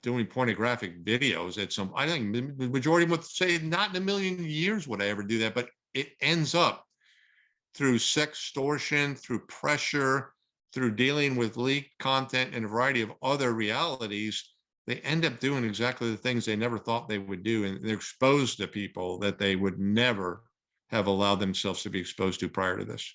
doing pornographic videos at some, I think the majority would say not in a million years would I ever do that, but it ends up through sextortion, through pressure, through dealing with leaked content and a variety of other realities. They end up doing exactly the things they never thought they would do. And they're exposed to people that they would never have allowed themselves to be exposed to prior to this.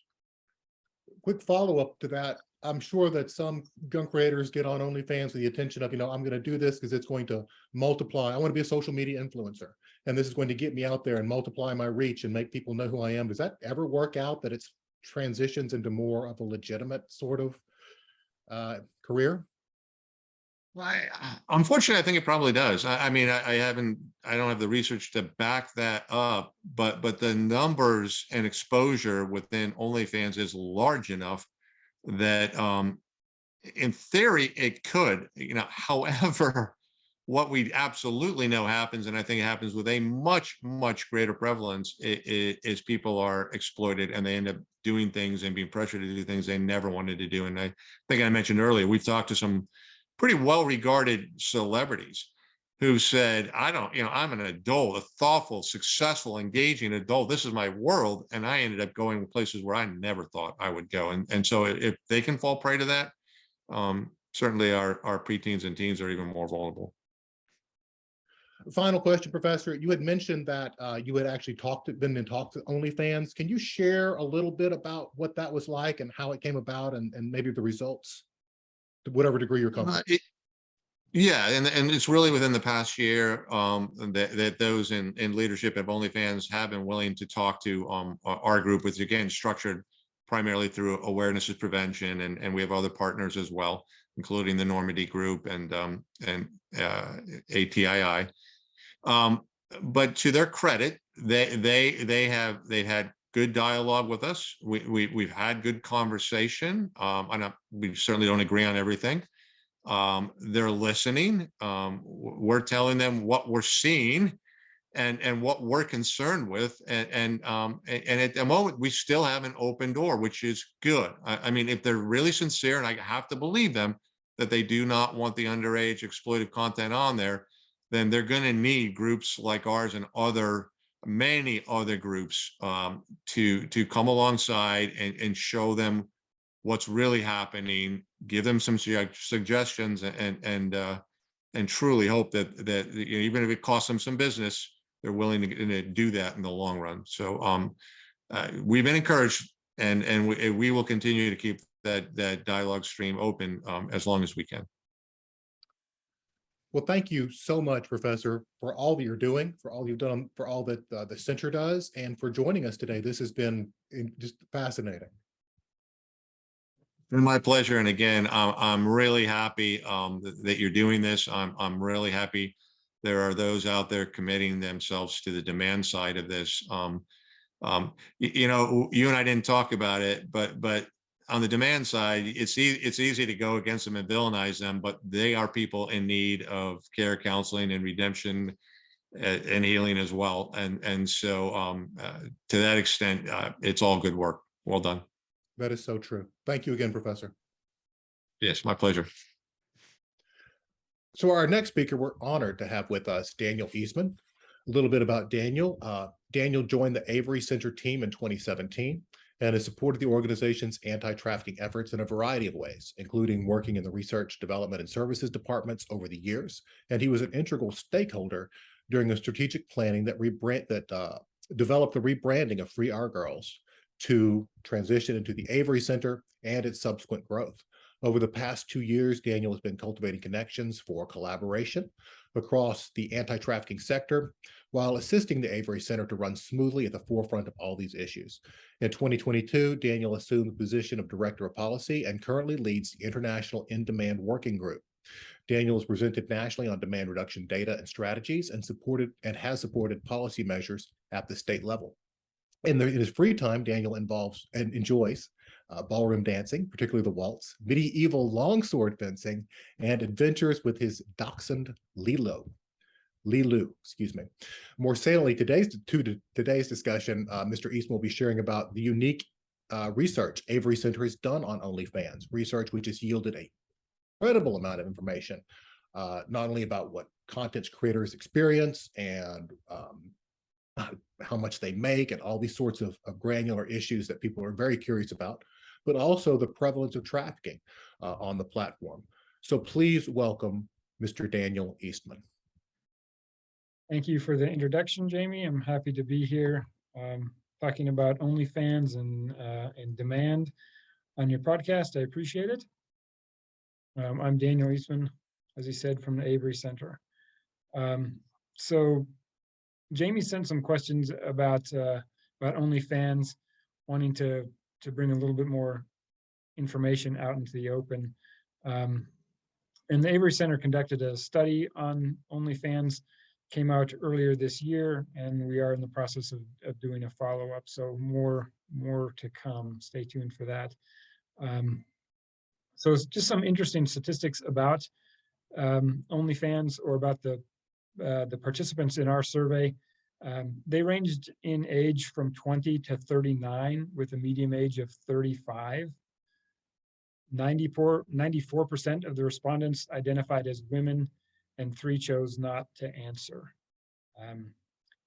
quick follow-up to that. I'm sure that some young creators get on OnlyFans with the intention of, I'm going to do this because it's going to multiply. I want to be a social media influencer, and this is going to get me out there and multiply my reach and make people know who I am. Does that ever work out that it's transitions into more of a legitimate sort of career? Well, unfortunately, I think it probably does. I mean, I don't have the research to back that up, but the numbers and exposure within OnlyFans is large enough that, in theory, it could. However, what we absolutely know happens, and I think it happens with a much greater prevalence, is people are exploited and they end up doing things and being pressured to do things they never wanted to do. And I think I mentioned earlier, we've talked to some pretty well-regarded celebrities who said, I'm an adult, a thoughtful, successful, engaging adult. This is my world. And I ended up going places where I never thought I would go. And so if they can fall prey to that, certainly our preteens and teens are even more vulnerable. Final question, Professor. You had mentioned that you had actually been in talks with OnlyFans. Can you share a little bit about what that was like and how it came about, and maybe the results, to whatever degree you're comfortable? Yeah, and it's really within the past year, that those in leadership at OnlyFans have been willing to talk to our group, which again structured primarily through awareness is prevention, and we have other partners as well, including the Normandy Group and ATII. But to their credit, they've had good dialogue with us. We've had good conversation. We certainly don't agree on everything. They're listening. We're telling them what we're seeing and what we're concerned with. And at the moment, we still have an open door, which is good. I mean, if they're really sincere, and I have to believe them, that they do not want the underage exploitive content on there, then they're going to need groups like ours and many other groups, to come alongside and show them what's really happening, give them some suggestions, and truly hope that even if it costs them some business, they're willing to do that in the long run. So we've been encouraged, and we will continue to keep that dialogue stream open as long as we can. Well, thank you so much, Professor, for all that you're doing, for all you've done, for all that the center does, and for joining us today. This has been just fascinating. My pleasure. And again, I'm really happy that you're doing this. I'm really happy there are those out there committing themselves to the demand side of this. You and I didn't talk about it, but on the demand side, it's easy to go against them and villainize them, but they are people in need of care, counseling, and redemption, and healing as well. And so to that extent, it's all good work. Well done. That is so true. Thank you again, Professor. Yes, my pleasure. So our next speaker, we're honored to have with us Daniel Eastman. A little bit about Daniel. Daniel joined the Avery Center team in 2017 and has supported the organization's anti-trafficking efforts in a variety of ways, including working in the research, development, and services departments over the years. And he was an integral stakeholder during the strategic planning that developed the rebranding of Free Our Girls to transition into the Avery Center and its subsequent growth. Over the past 2 years, Daniel has been cultivating connections for collaboration across the anti-trafficking sector, while assisting the Avery Center to run smoothly at the forefront of all these issues. In 2022, Daniel assumed the position of Director of Policy and currently leads the International In-Demand Working Group. Daniel is presented nationally on demand reduction data and strategies, and has supported policy measures at the state level. In his free time, Daniel enjoys ballroom dancing, particularly the waltz, medieval longsword fencing, and adventures with his dachshund Lilu. More saliently, today's discussion, Mr. Eastman will be sharing about the unique research Avery Center has done on OnlyFans, research which has yielded an incredible amount of information, not only about what content creators experience and how much they make and all these sorts of granular issues that people are very curious about, but also the prevalence of trafficking on the platform. So please welcome Mr. Daniel Eastman. Thank you for the introduction, Jamie. I'm happy to be here talking about OnlyFans and demand. on your podcast. I appreciate it. I'm Daniel Eastman, as he said, from the Avery Center. So Jamie sent some questions about OnlyFans, wanting to bring a little bit more information out into the open. And the Avery Center conducted a study on OnlyFans, came out earlier this year, and we are in the process of doing a follow-up. So more to come. Stay tuned for that. So it's just some interesting statistics about OnlyFans, or about the participants in our survey. They ranged in age from 20 to 39, with a median age of 35. 94% of the respondents identified as women, and 3 chose not to answer.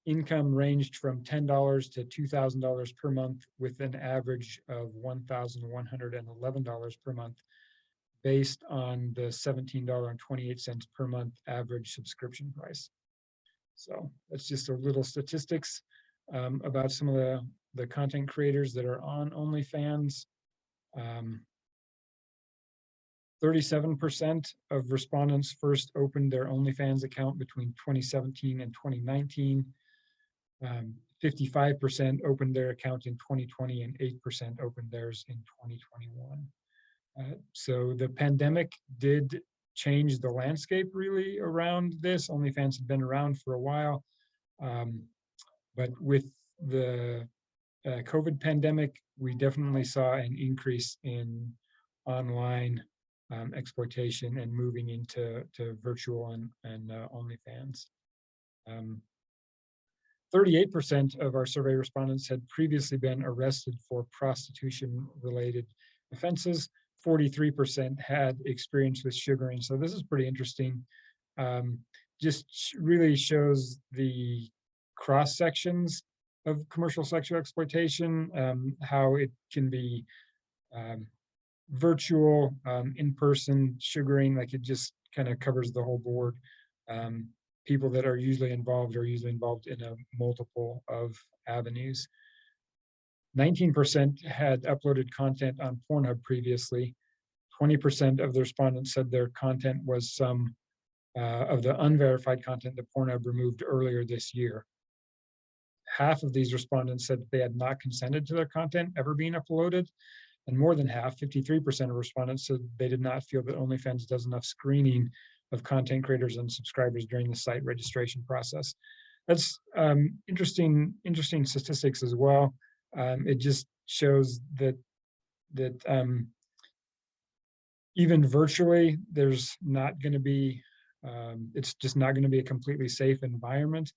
Income ranged from $10 to $2,000 per month, with an average of $1,111 per month, based on the $17.28 per month average subscription price. So that's just a little statistics about some of the content creators that are on OnlyFans. 37% of respondents first opened their OnlyFans account between 2017 and 2019. 55% opened their account in 2020, and 8% opened theirs in 2021. So the pandemic did change the landscape really around this. OnlyFans had been around for a while, but with the COVID pandemic, we definitely saw an increase in online exploitation and moving into virtual and OnlyFans. 38% of our survey respondents had previously been arrested for prostitution-related offenses. 43% had experience with sugaring. So this is pretty interesting. Just really shows the cross sections of commercial sexual exploitation, how it can be virtual, in-person sugaring, like it just kind of covers the whole board. People that are usually involved in a multiple of avenues. 19% had uploaded content on Pornhub previously. 20% of the respondents said their content was some of the unverified content that Pornhub removed earlier this year. Half of these respondents said that they had not consented to their content ever being uploaded. And more than half, 53% of respondents, said they did not feel that OnlyFans does enough screening of content creators and subscribers during the site registration process. That's interesting statistics as well. It just shows that even virtually, there's not going to be, it's just not going to be a completely safe environment.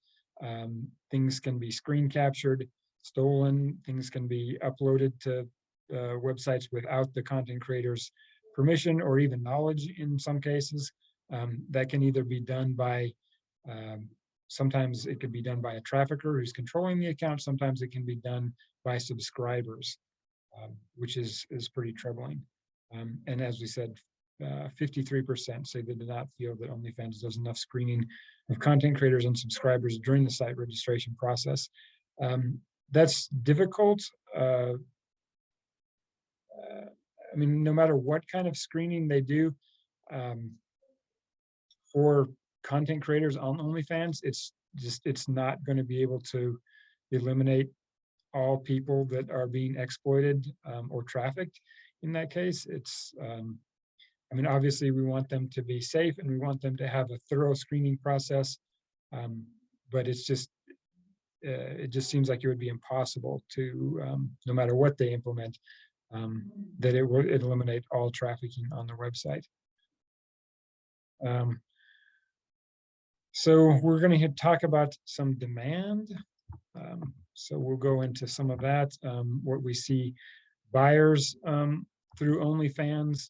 Things can be screen captured, stolen, things can be uploaded to websites without the content creator's permission or even knowledge in some cases. That can either be done by, sometimes it could be done by a trafficker who's controlling the account. Sometimes it can be done by subscribers, which is pretty troubling. And as we said, 53% say they did not feel that OnlyFans does enough screening of content creators and subscribers during the site registration process. That's difficult. I mean, no matter what kind of screening they do for content creators on OnlyFans, it's not going to be able to eliminate all people that are being exploited or trafficked. In that case, it's, I mean, obviously we want them to be safe and we want them to have a thorough screening process, but it's just, it just seems like it would be impossible to, no matter what they implement, that it would eliminate all trafficking on their website. So we're going to talk about some demand. So we'll go into some of that, what we see buyers through OnlyFans.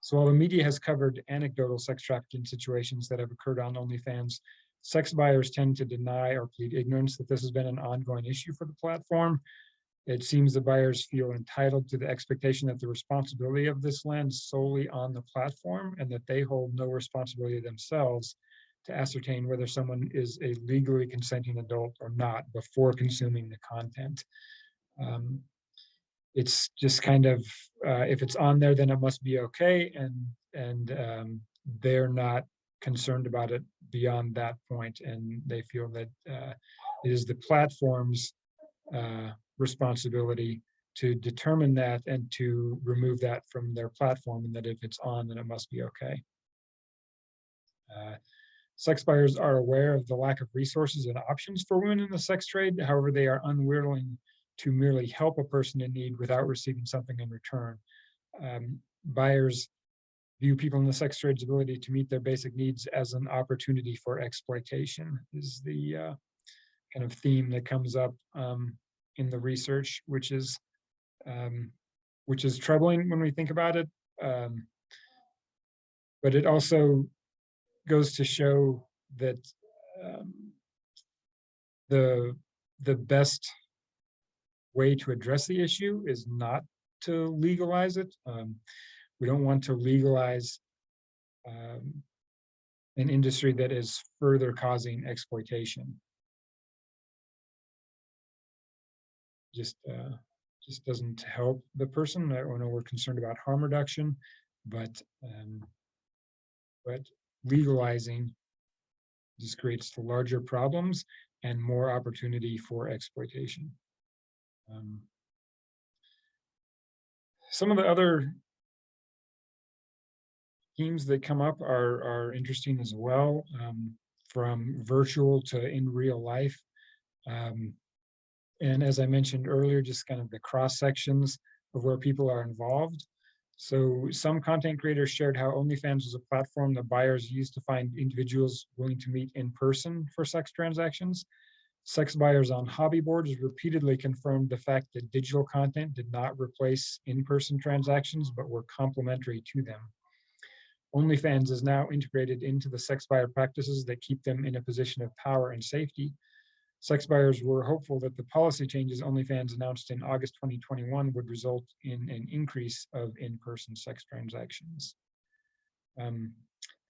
So while the media has covered anecdotal sex trafficking situations that have occurred on OnlyFans, sex buyers tend to deny or plead ignorance that this has been an ongoing issue for the platform. It seems the buyers feel entitled to the expectation that the responsibility of this lands solely on the platform, and that they hold no responsibility themselves to ascertain whether someone is a legally consenting adult or not before consuming the content. it's just kind of, if it's on there, then it must be okay, and they're not concerned about it beyond that point, and they feel that it is the platform's responsibility to determine that and to remove that from their platform, and that if it's on, then it must be okay. Sex buyers are aware of the lack of resources and options for women in the sex trade. However, they are unwilling to merely help a person in need without receiving something in return. Buyers view people in the sex trade's ability to meet their basic needs as an opportunity for exploitation, is the kind of theme that comes up in the research, which is troubling when we think about it. But it also goes to show that the best way to address the issue is not to legalize it. We don't want to legalize an industry that is further causing exploitation. Just doesn't help the person. I know we're concerned about harm reduction, but legalizing just creates larger problems and more opportunity for exploitation. Some of the other themes that come up are interesting as well, from virtual to in real life. And as I mentioned earlier, just kind of the cross sections of where people are involved. So some content creators shared how OnlyFans was a platform that buyers used to find individuals willing to meet in person for sex transactions. Sex buyers on hobby boards repeatedly confirmed the fact that digital content did not replace in-person transactions, but were complementary to them. OnlyFans is now integrated into the sex buyer practices that keep them in a position of power and safety. Sex buyers were hopeful that the policy changes OnlyFans announced in August 2021 would result in an increase of in-person sex transactions.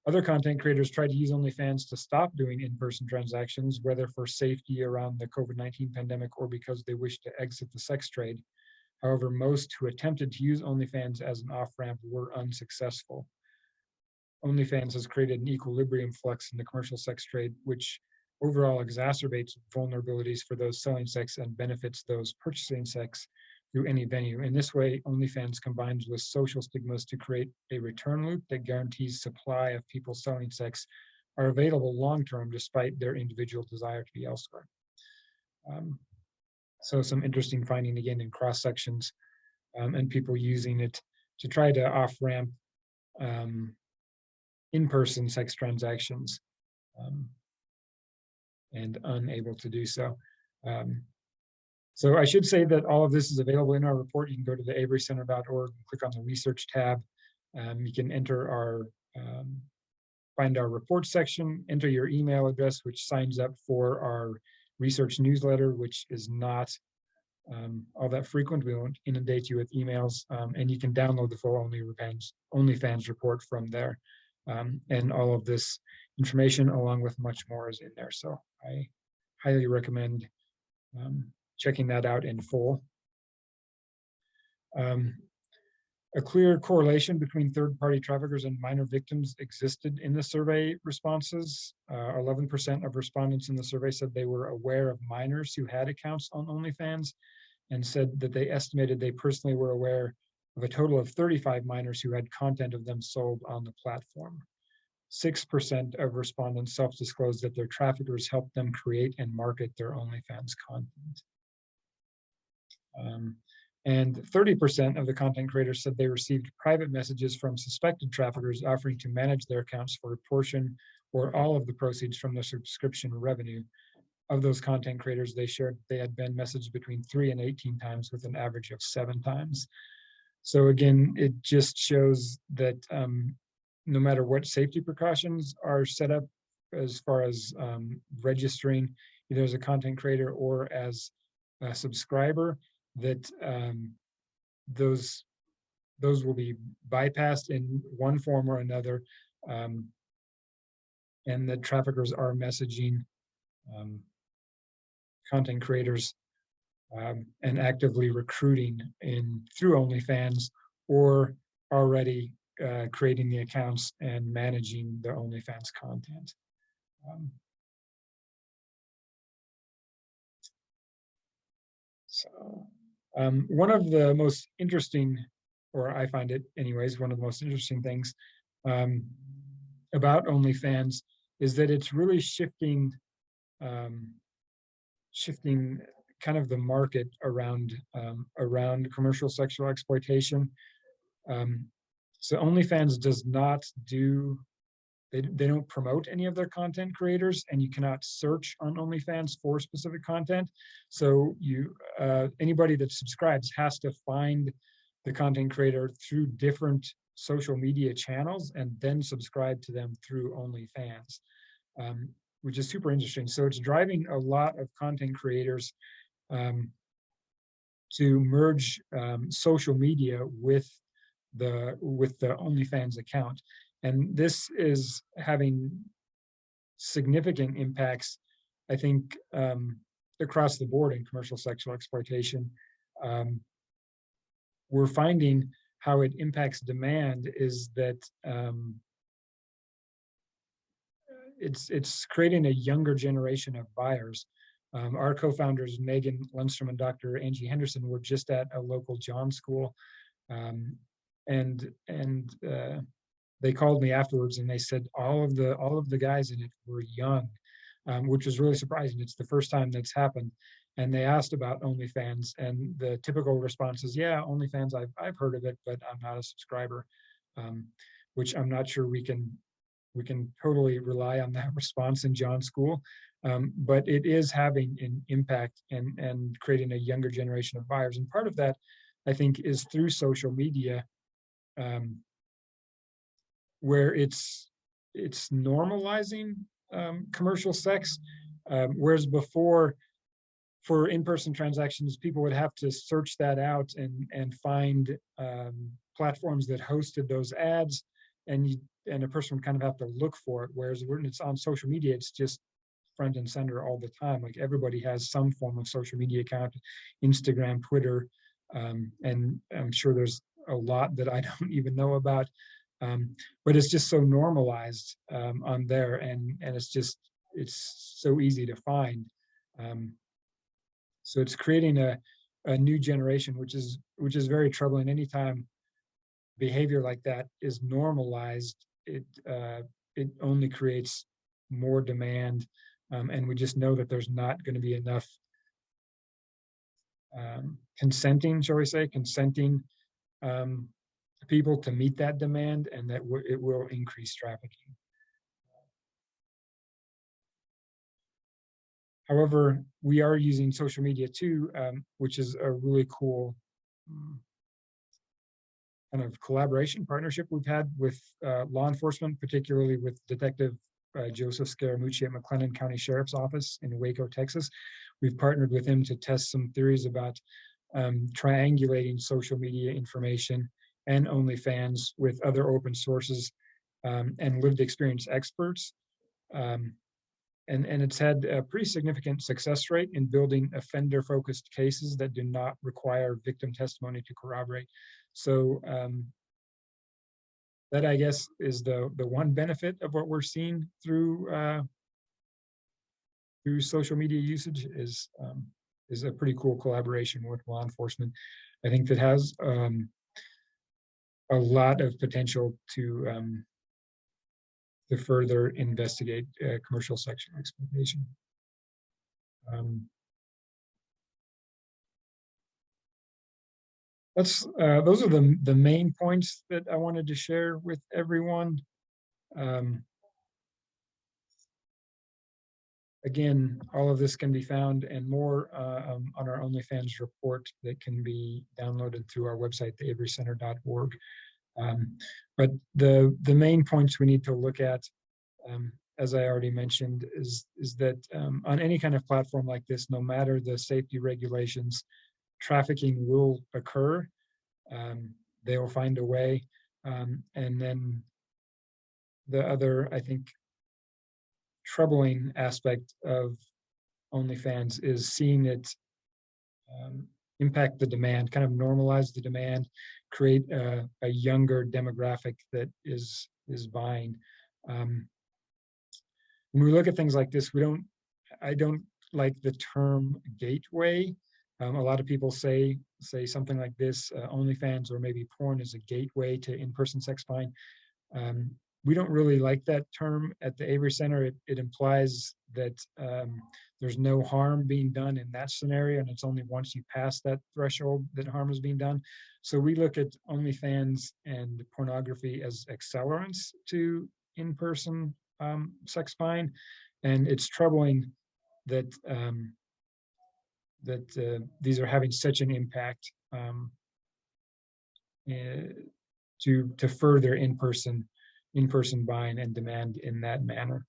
Other content creators tried to use OnlyFans to stop doing in-person transactions, whether for safety around the COVID-19 pandemic or because they wished to exit the sex trade. However, most who attempted to use OnlyFans as an off-ramp were unsuccessful. OnlyFans has created an equilibrium flux in the commercial sex trade, which overall exacerbates vulnerabilities for those selling sex and benefits those purchasing sex through any venue. In this way, OnlyFans combines with social stigmas to create a return loop that guarantees supply of people selling sex are available long-term despite their individual desire to be elsewhere. So some interesting finding again in cross sections, and people using it to try to off-ramp in-person sex transactions, and unable to do so. So I should say that all of this is available in our report. You can go to the averycenter.org, click on the research tab. You can enter our, find our report section, enter your email address, which signs up for our research newsletter, which is not all that frequent. We won't inundate you with emails, and you can download the full OnlyFans report from there. And all of this information, along with much more, is in there. So I highly recommend checking that out in full. A clear correlation between third-party traffickers and minor victims existed in the survey responses. 11% of respondents in the survey said they were aware of minors who had accounts on OnlyFans, and said that they estimated they personally were aware of a total of 35 minors who had content of them sold on the platform. 6% of respondents self-disclosed that their traffickers helped them create and market their OnlyFans content. And 30% of the content creators said they received private messages from suspected traffickers offering to manage their accounts for a portion or all of the proceeds from their subscription revenue. Of those content creators, they shared they had been messaged between 3 and 18 times with an average of 7 times. So again, it just shows that no matter what safety precautions are set up as far as registering either as a content creator or as a subscriber, that those will be bypassed in one form or another, and that traffickers are messaging content creators and actively recruiting through OnlyFans, or already creating the accounts and managing the OnlyFans content. One of the most interesting, or I find it anyways, one of the most interesting things um, about OnlyFans is that it's really um, shifting kind of the market around commercial sexual exploitation. Um, so OnlyFans does not do, they don't promote any of their content creators, and you cannot search on OnlyFans for specific content. So anybody that subscribes has to find the content creator through different social media channels and then subscribe to them through OnlyFans, which is super interesting. So it's driving a lot of content creators to merge social media with the OnlyFans account. And this is having significant impacts, I think, across the board in commercial sexual exploitation. We're finding how it impacts demand is that it's creating a younger generation of buyers. Our co-founders, Megan Lundstrom and Dr. Angie Henderson, were just at a local John school, and they called me afterwards and they said all of the guys in it were young, which was really surprising. It's the first time that's happened. And they asked about OnlyFans, and the typical response is, "Yeah, OnlyFans, I've heard of it, but I'm not a subscriber," which I'm not sure we can totally rely on that response in John school, but it is having an impact and creating a younger generation of buyers. And part of that, I think, is through social media, where it's normalizing commercial sex, whereas before, for in-person transactions, people would have to search that out and find platforms that hosted those ads, and a person would kind of have to look for it. Whereas when it's on social media, it's just front and center all the time. Like, everybody has some form of social media account, Instagram, Twitter, and I'm sure there's a lot that I don't even know about. But it's just so normalized on there, and it's so easy to find. So it's creating a new generation, which is very troubling. Anytime behavior like that is normalized, it only creates more demand, and we just know that there's not going to be enough consenting people to meet that demand, and that it will increase trafficking. However, we are using social media too, which is a really cool kind of collaboration partnership we've had with law enforcement, particularly with Detective Joseph Scaramucci at McLennan County Sheriff's Office in Waco, Texas. We've partnered with him to test some theories about triangulating social media information and OnlyFans with other open sources and lived experience experts. And it's had a pretty significant success rate in building offender-focused cases that do not require victim testimony to corroborate. So that, I guess, is the one benefit of what we're seeing through social media usage is a pretty cool collaboration with law enforcement. I think that has a lot of potential to further investigate commercial sexual exploitation. Those are the main points that I wanted to share with everyone. Again, all of this can be found and more on our OnlyFans report that can be downloaded through our website, theaverycenter.org. But the main points we need to look at, as I already mentioned, is that on any kind of platform like this, no matter the safety regulations, trafficking will occur. They will find a way. And then the other, I think, troubling aspect of OnlyFans is seeing it impact the demand, kind of normalize the demand, create a younger demographic that is buying. When we look at things like this, I don't like the term gateway. A lot of people say something like this: OnlyFans or maybe porn is a gateway to in-person sex buying. We don't really like that term at the Avery Center. It implies that there's no harm being done in that scenario, and it's only once you pass that threshold that harm is being done. So we look at OnlyFans and pornography as accelerants to in-person sex buying, and it's troubling that these are having such an impact to further in-person buying and demand in that manner.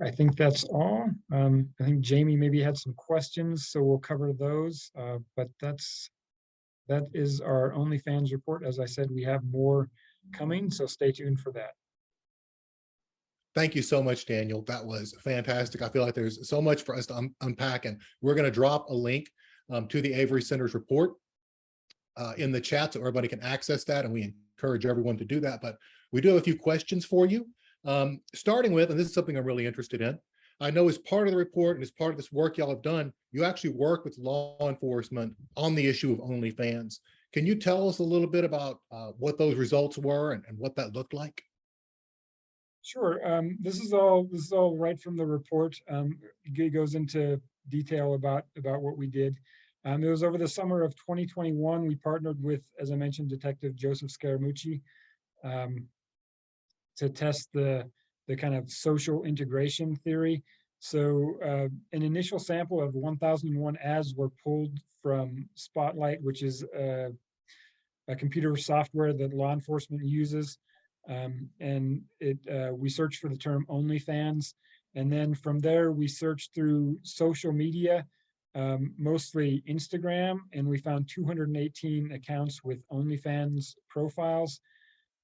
I think that's all. I think Jamie maybe had some questions, so we'll cover those. But that is our OnlyFans report. As I said, we have more coming, so stay tuned for that. Thank you so much, Daniel. That was fantastic. I feel like there's so much for us to unpack, and we're going to drop a link to the Avery Center's report in the chat so everybody can access that, and we encourage everyone to do that. But we do have a few questions for you, starting with, and this is something I'm really interested in. I know as part of the report and as part of this work y'all have done, you actually work with law enforcement on the issue of OnlyFans. Can you tell us a little bit about what those results were and what that looked like? Sure. This is all right from the report. It goes into detail about what we did. It was over the summer of 2021. We partnered with, as I mentioned, Detective Joseph Scaramucci to test the kind of social integration theory. So an initial sample of 1001 ads were pulled from Spotlight, which is a computer software that law enforcement uses. And we searched for the term OnlyFans, and then from there we searched through social media, mostly Instagram, and we found 218 accounts with OnlyFans profiles.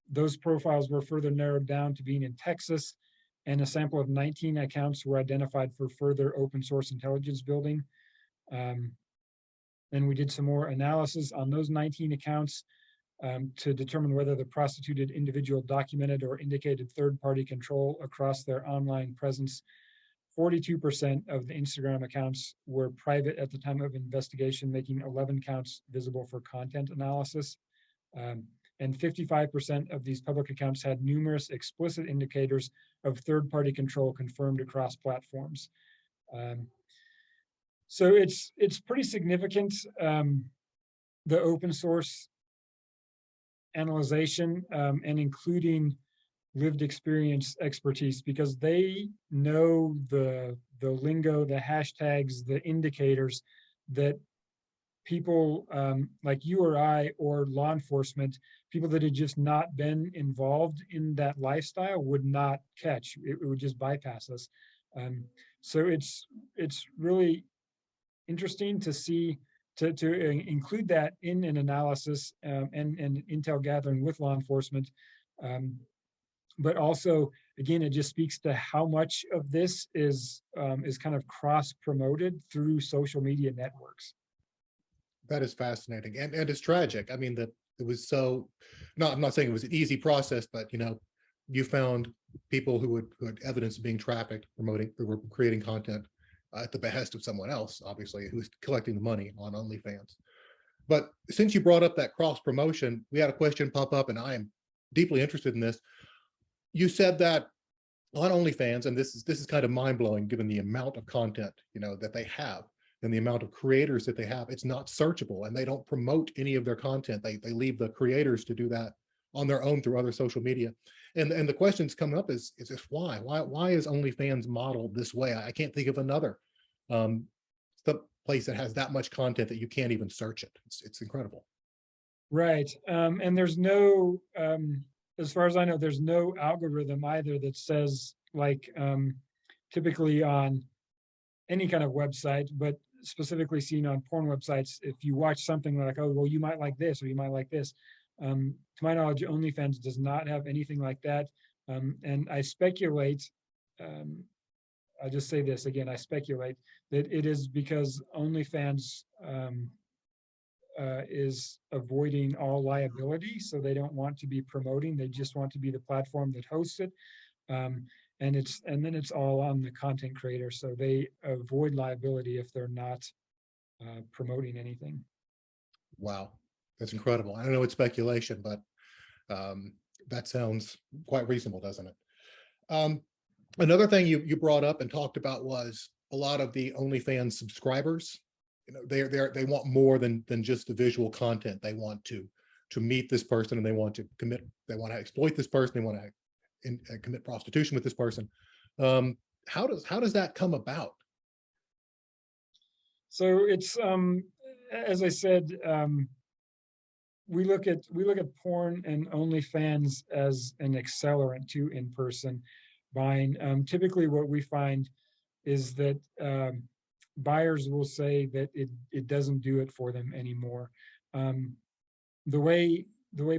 Those profiles were further narrowed down to being in Texas, and a sample of 19 accounts were identified for further open source intelligence building. Then we did some more analysis on those 19 accounts to determine whether the prostituted individual documented or indicated third-party control across their online presence. 42% of the Instagram accounts were private at the time of investigation, making 11 counts visible for content analysis. And 55% of these public accounts had numerous explicit indicators of third-party control confirmed across platforms. So it's pretty significant, the open source analyzation and including lived experience expertise, because they know the lingo, the hashtags, the indicators that people like you or I or law enforcement, people that had just not been involved in that lifestyle would not catch. It would just bypass us. So it's really interesting to see, to include that in an analysis and intel gathering with law enforcement. But also, again, it just speaks to how much of this is kind of cross-promoted through social media networks. That is fascinating, and it's tragic. I mean, that it was so. No, I'm not saying it was an easy process, but you found people who had evidence of being trafficked, who were creating content at the behest of someone else, obviously, who was collecting the money on OnlyFans. But since you brought up that cross promotion, we had a question pop up, and I am deeply interested in this. You said that on OnlyFans, and this is kind of mind blowing given the amount of content that they have and the amount of creators that they have. It's not searchable, and they don't promote any of their content. They leave the creators to do that on their own through other social media. And the questions coming up is just why is OnlyFans modeled this way? I can't think of another place that has that much content that you can't even search it. It's incredible. Right. And there's no, as far as I know, there's no algorithm either that says, like typically on any kind of website, but specifically seen on porn websites, if you watch something like, oh, well, you might like this or you might like this. To my knowledge, OnlyFans does not have anything like that. And I speculate, I'll just say this again, I speculate that it is because OnlyFans is avoiding all liability, so they don't want to be promoting, they just want to be the platform that hosts it. And then it's all on the content creator, so they avoid liability if they're not promoting anything. Wow, that's incredible. I don't know, it's speculation, but that sounds quite reasonable, doesn't it? Another thing you brought up and talked about was a lot of the OnlyFans subscribers. You know, they want more than just the visual content. They want to meet this person, and they want to commit. They want to exploit this person. They want to commit prostitution with this person. How does that come about? So it's as I said, we look at porn and OnlyFans as an accelerant to in-person buying. Typically, what we find is that buyers will say that it doesn't do it for them anymore. The way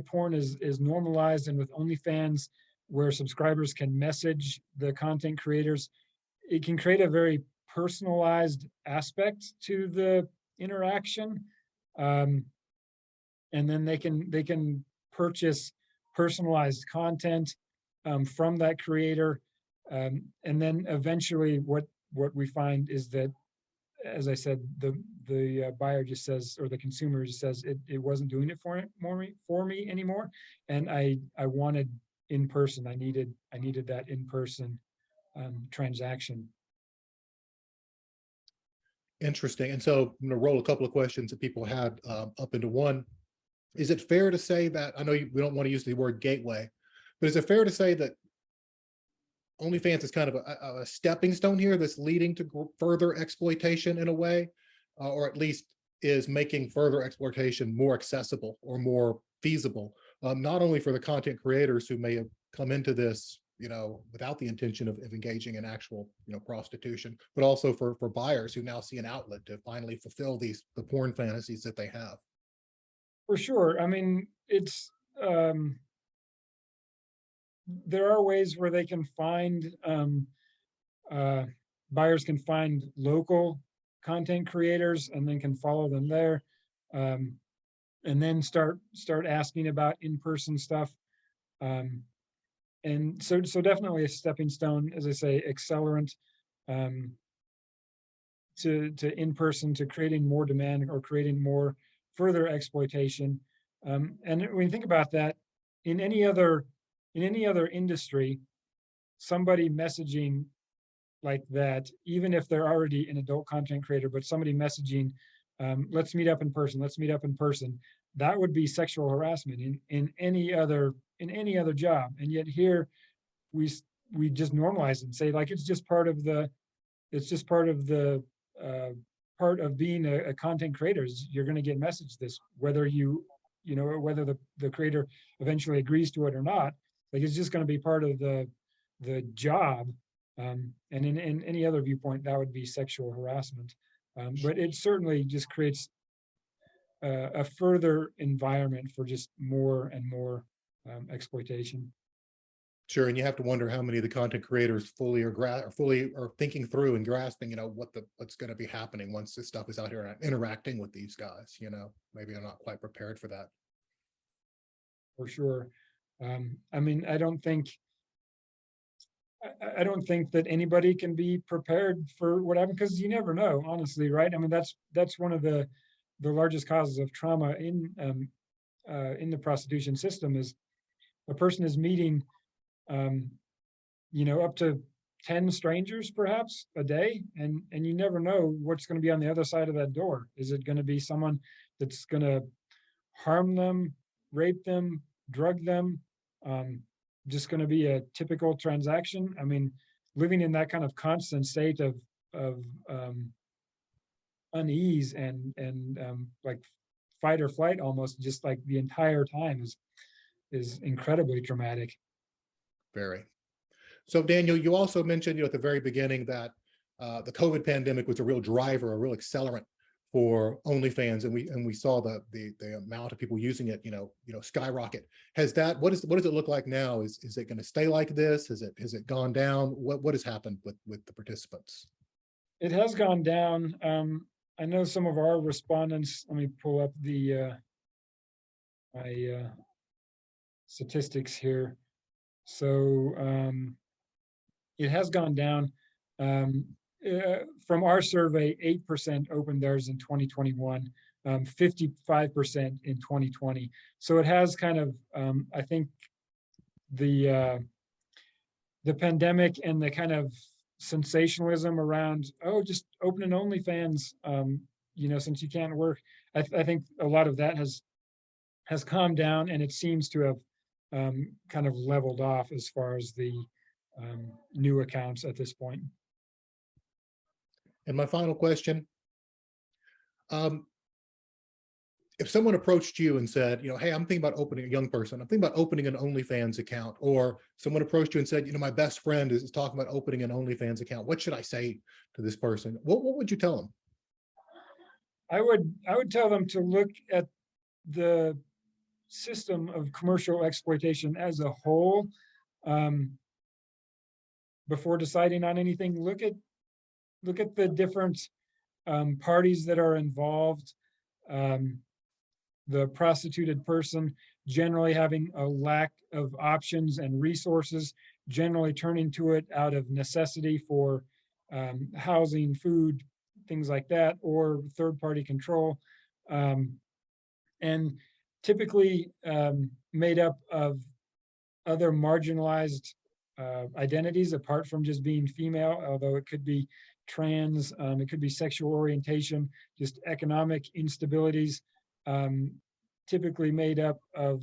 porn is normalized, and with OnlyFans, where subscribers can message the content creators, it can create a very personalized aspect to the interaction. And then they can purchase personalized content from that creator. And then eventually what we find is that, as I said, the buyer just says, or the consumer just says, it wasn't doing it for me anymore. And I wanted in person. I needed that in person transaction. Interesting. And so I'm going to roll a couple of questions that people had up into one. Is it fair to say that, I know we don't want to use the word gateway, but is it fair to say that OnlyFans is kind of a stepping stone here that's leading to further exploitation in a way, or at least is making further exploitation more accessible or more feasible, not only for the content creators who may have come into this, you know, without the intention of engaging in actual, you know, prostitution, but also for buyers who now see an outlet to finally fulfill the porn fantasies that they have? For sure. I mean, it's there are ways where they can find buyers can find local content creators and then can follow them there, and then start asking about in-person stuff. And so definitely a stepping stone, as I say, accelerant to in-person, to creating more demand or creating more further exploitation. And when you think about that, in any other industry, somebody messaging like that, even if they're already an adult content creator, but somebody messaging, let's meet up in person, that would be sexual harassment in any other job. And yet here we just normalize it and say, like, it's just part of part of being a content creator. Is you're going to get messaged this, whether whether the creator eventually agrees to it or not. Like, it's just going to be part of the job. And in any other viewpoint, that would be sexual harassment. But it certainly just creates a further environment for just more and more exploitation. Sure, and you have to wonder how many of the content creators fully are thinking through and grasping, you know, what's going to be happening once this stuff is out here interacting with these guys. You know, maybe they're not quite prepared for that. For sure. I mean, I don't think that anybody can be prepared for what happened, because you never know, honestly, right? I mean, that's one of the largest causes of trauma in the prostitution system, is a person is meeting up to 10 strangers perhaps a day, and you never know what's going to be on the other side of that door. Is it going to be someone that's going to harm them, rape them, drug them? Just going to be a typical transaction? I mean, living in that kind of constant state of unease and like fight or flight, almost, just like the entire time, is incredibly traumatic. Very. So Daniel, you also mentioned, at the very beginning that the COVID pandemic was a real driver, a real accelerant for OnlyFans, and we saw the amount of people using it, skyrocket. What does it look like now? Is it going to stay like this? Has it gone down? What has happened with the participants? It has gone down. I know some of our respondents. Let me pull up the my statistics here. So it has gone down. From our survey, 8% opened theirs in 2021, 55% in 2020. So it has kind of, I think, the pandemic and the kind of sensationalism around, oh, just open an OnlyFans, since you can't work. I think a lot of that has calmed down, and it seems to have kind of leveled off as far as the new accounts at this point. And my final question, if someone approached you and said, hey, I'm thinking about opening, a young person, I'm thinking about opening an OnlyFans account, or someone approached you and said, my best friend is talking about opening an OnlyFans account, what should I say to this person? What would you tell them? I would tell them to look at the system of commercial exploitation as a whole before deciding on anything. Look at the different parties that are involved. The prostituted person generally having a lack of options and resources, generally turning to it out of necessity for housing, food, things like that, or third-party control, and typically made up of other marginalized identities apart from just being female, although it could be trans, it could be sexual orientation, just economic instabilities, typically made up of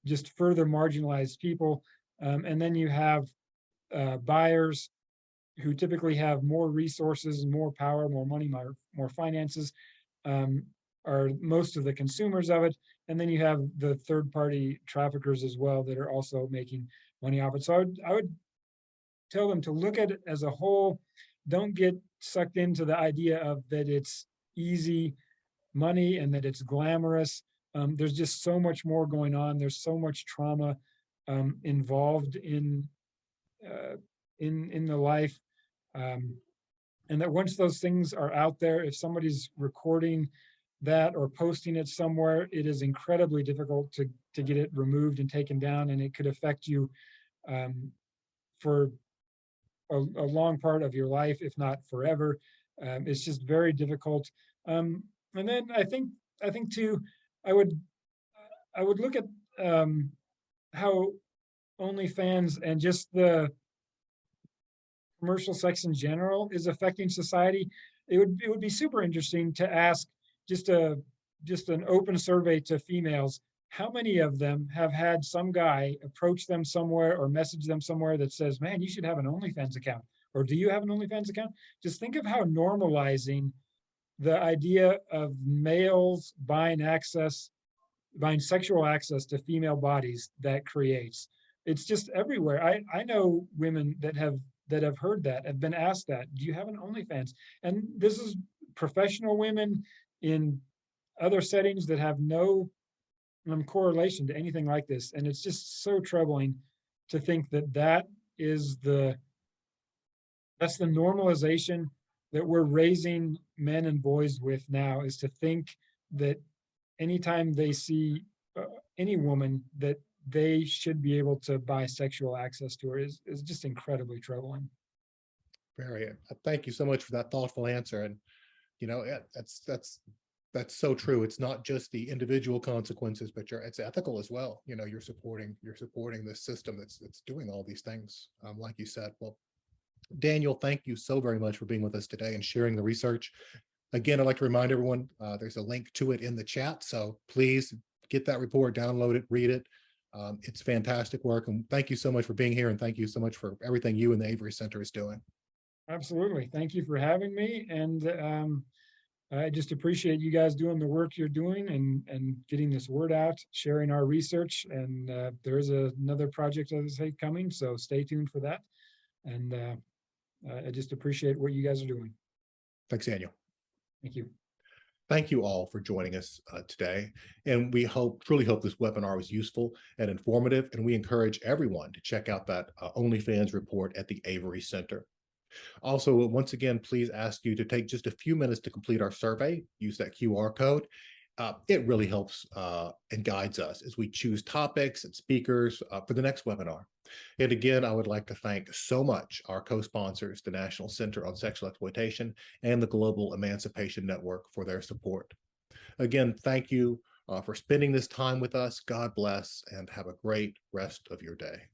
just further marginalized people. And then you have buyers who typically have more resources, more power, more money, more finances, are most of the consumers of it. And then you have the third-party traffickers as well that are also making money off it. So I would tell them to look at it as a whole. Don't get sucked into the idea of that it's easy money and that it's glamorous. There's just so much more going on. There's so much trauma involved in the life, and that once those things are out there, if somebody's recording that or posting it somewhere, it is incredibly difficult to get it removed and taken down, and it could affect you for a long part of your life, if not forever. It's just very difficult. And then I think too, I would look at how OnlyFans and just the commercial sex in general is affecting society. It would be super interesting to ask just an open survey to females, how many of them have had some guy approach them somewhere or message them somewhere that says, man, you should have an OnlyFans account, or do you have an OnlyFans account? Just think of how normalizing the idea of males buying sexual access to female bodies that creates. It's just everywhere. I know women that have heard that, have been asked that, do you have an OnlyFans? And this is professional women in other settings that have no correlation to anything like this. And it's just so troubling to think that that's the normalization that we're raising men and boys with now, is to think that anytime they see any woman that they should be able to buy sexual access to her is just incredibly troubling. Very. Thank you so much for that thoughtful answer. And that's so true. It's not just the individual consequences, but it's ethical as well. You're supporting this system that's doing all these things, like you said. Well, Daniel, thank you so very much for being with us today and sharing the research. Again, I'd like to remind everyone, there's a link to it in the chat, so please get that report, download it, read it. It's fantastic work, and thank you so much for being here, and thank you so much for everything you and the Avery Center is doing. Absolutely. Thank you for having me, and I just appreciate you guys doing the work you're doing and getting this word out, sharing our research, and there is another project, as I say, coming, so stay tuned for that. And I just appreciate what you guys are doing. Thanks, Daniel. Thank you. Thank you all for joining us today. And we truly hope this webinar was useful and informative. And we encourage everyone to check out that OnlyFans report at the Avery Center. Also, once again, please ask you to take just a few minutes to complete our survey. Use that QR code. It really helps and guides us as we choose topics and speakers for the next webinar. And again, I would like to thank so much our co-sponsors, the National Center on Sexual Exploitation and the Global Emancipation Network, for their support. Again, thank you for spending this time with us. God bless and have a great rest of your day.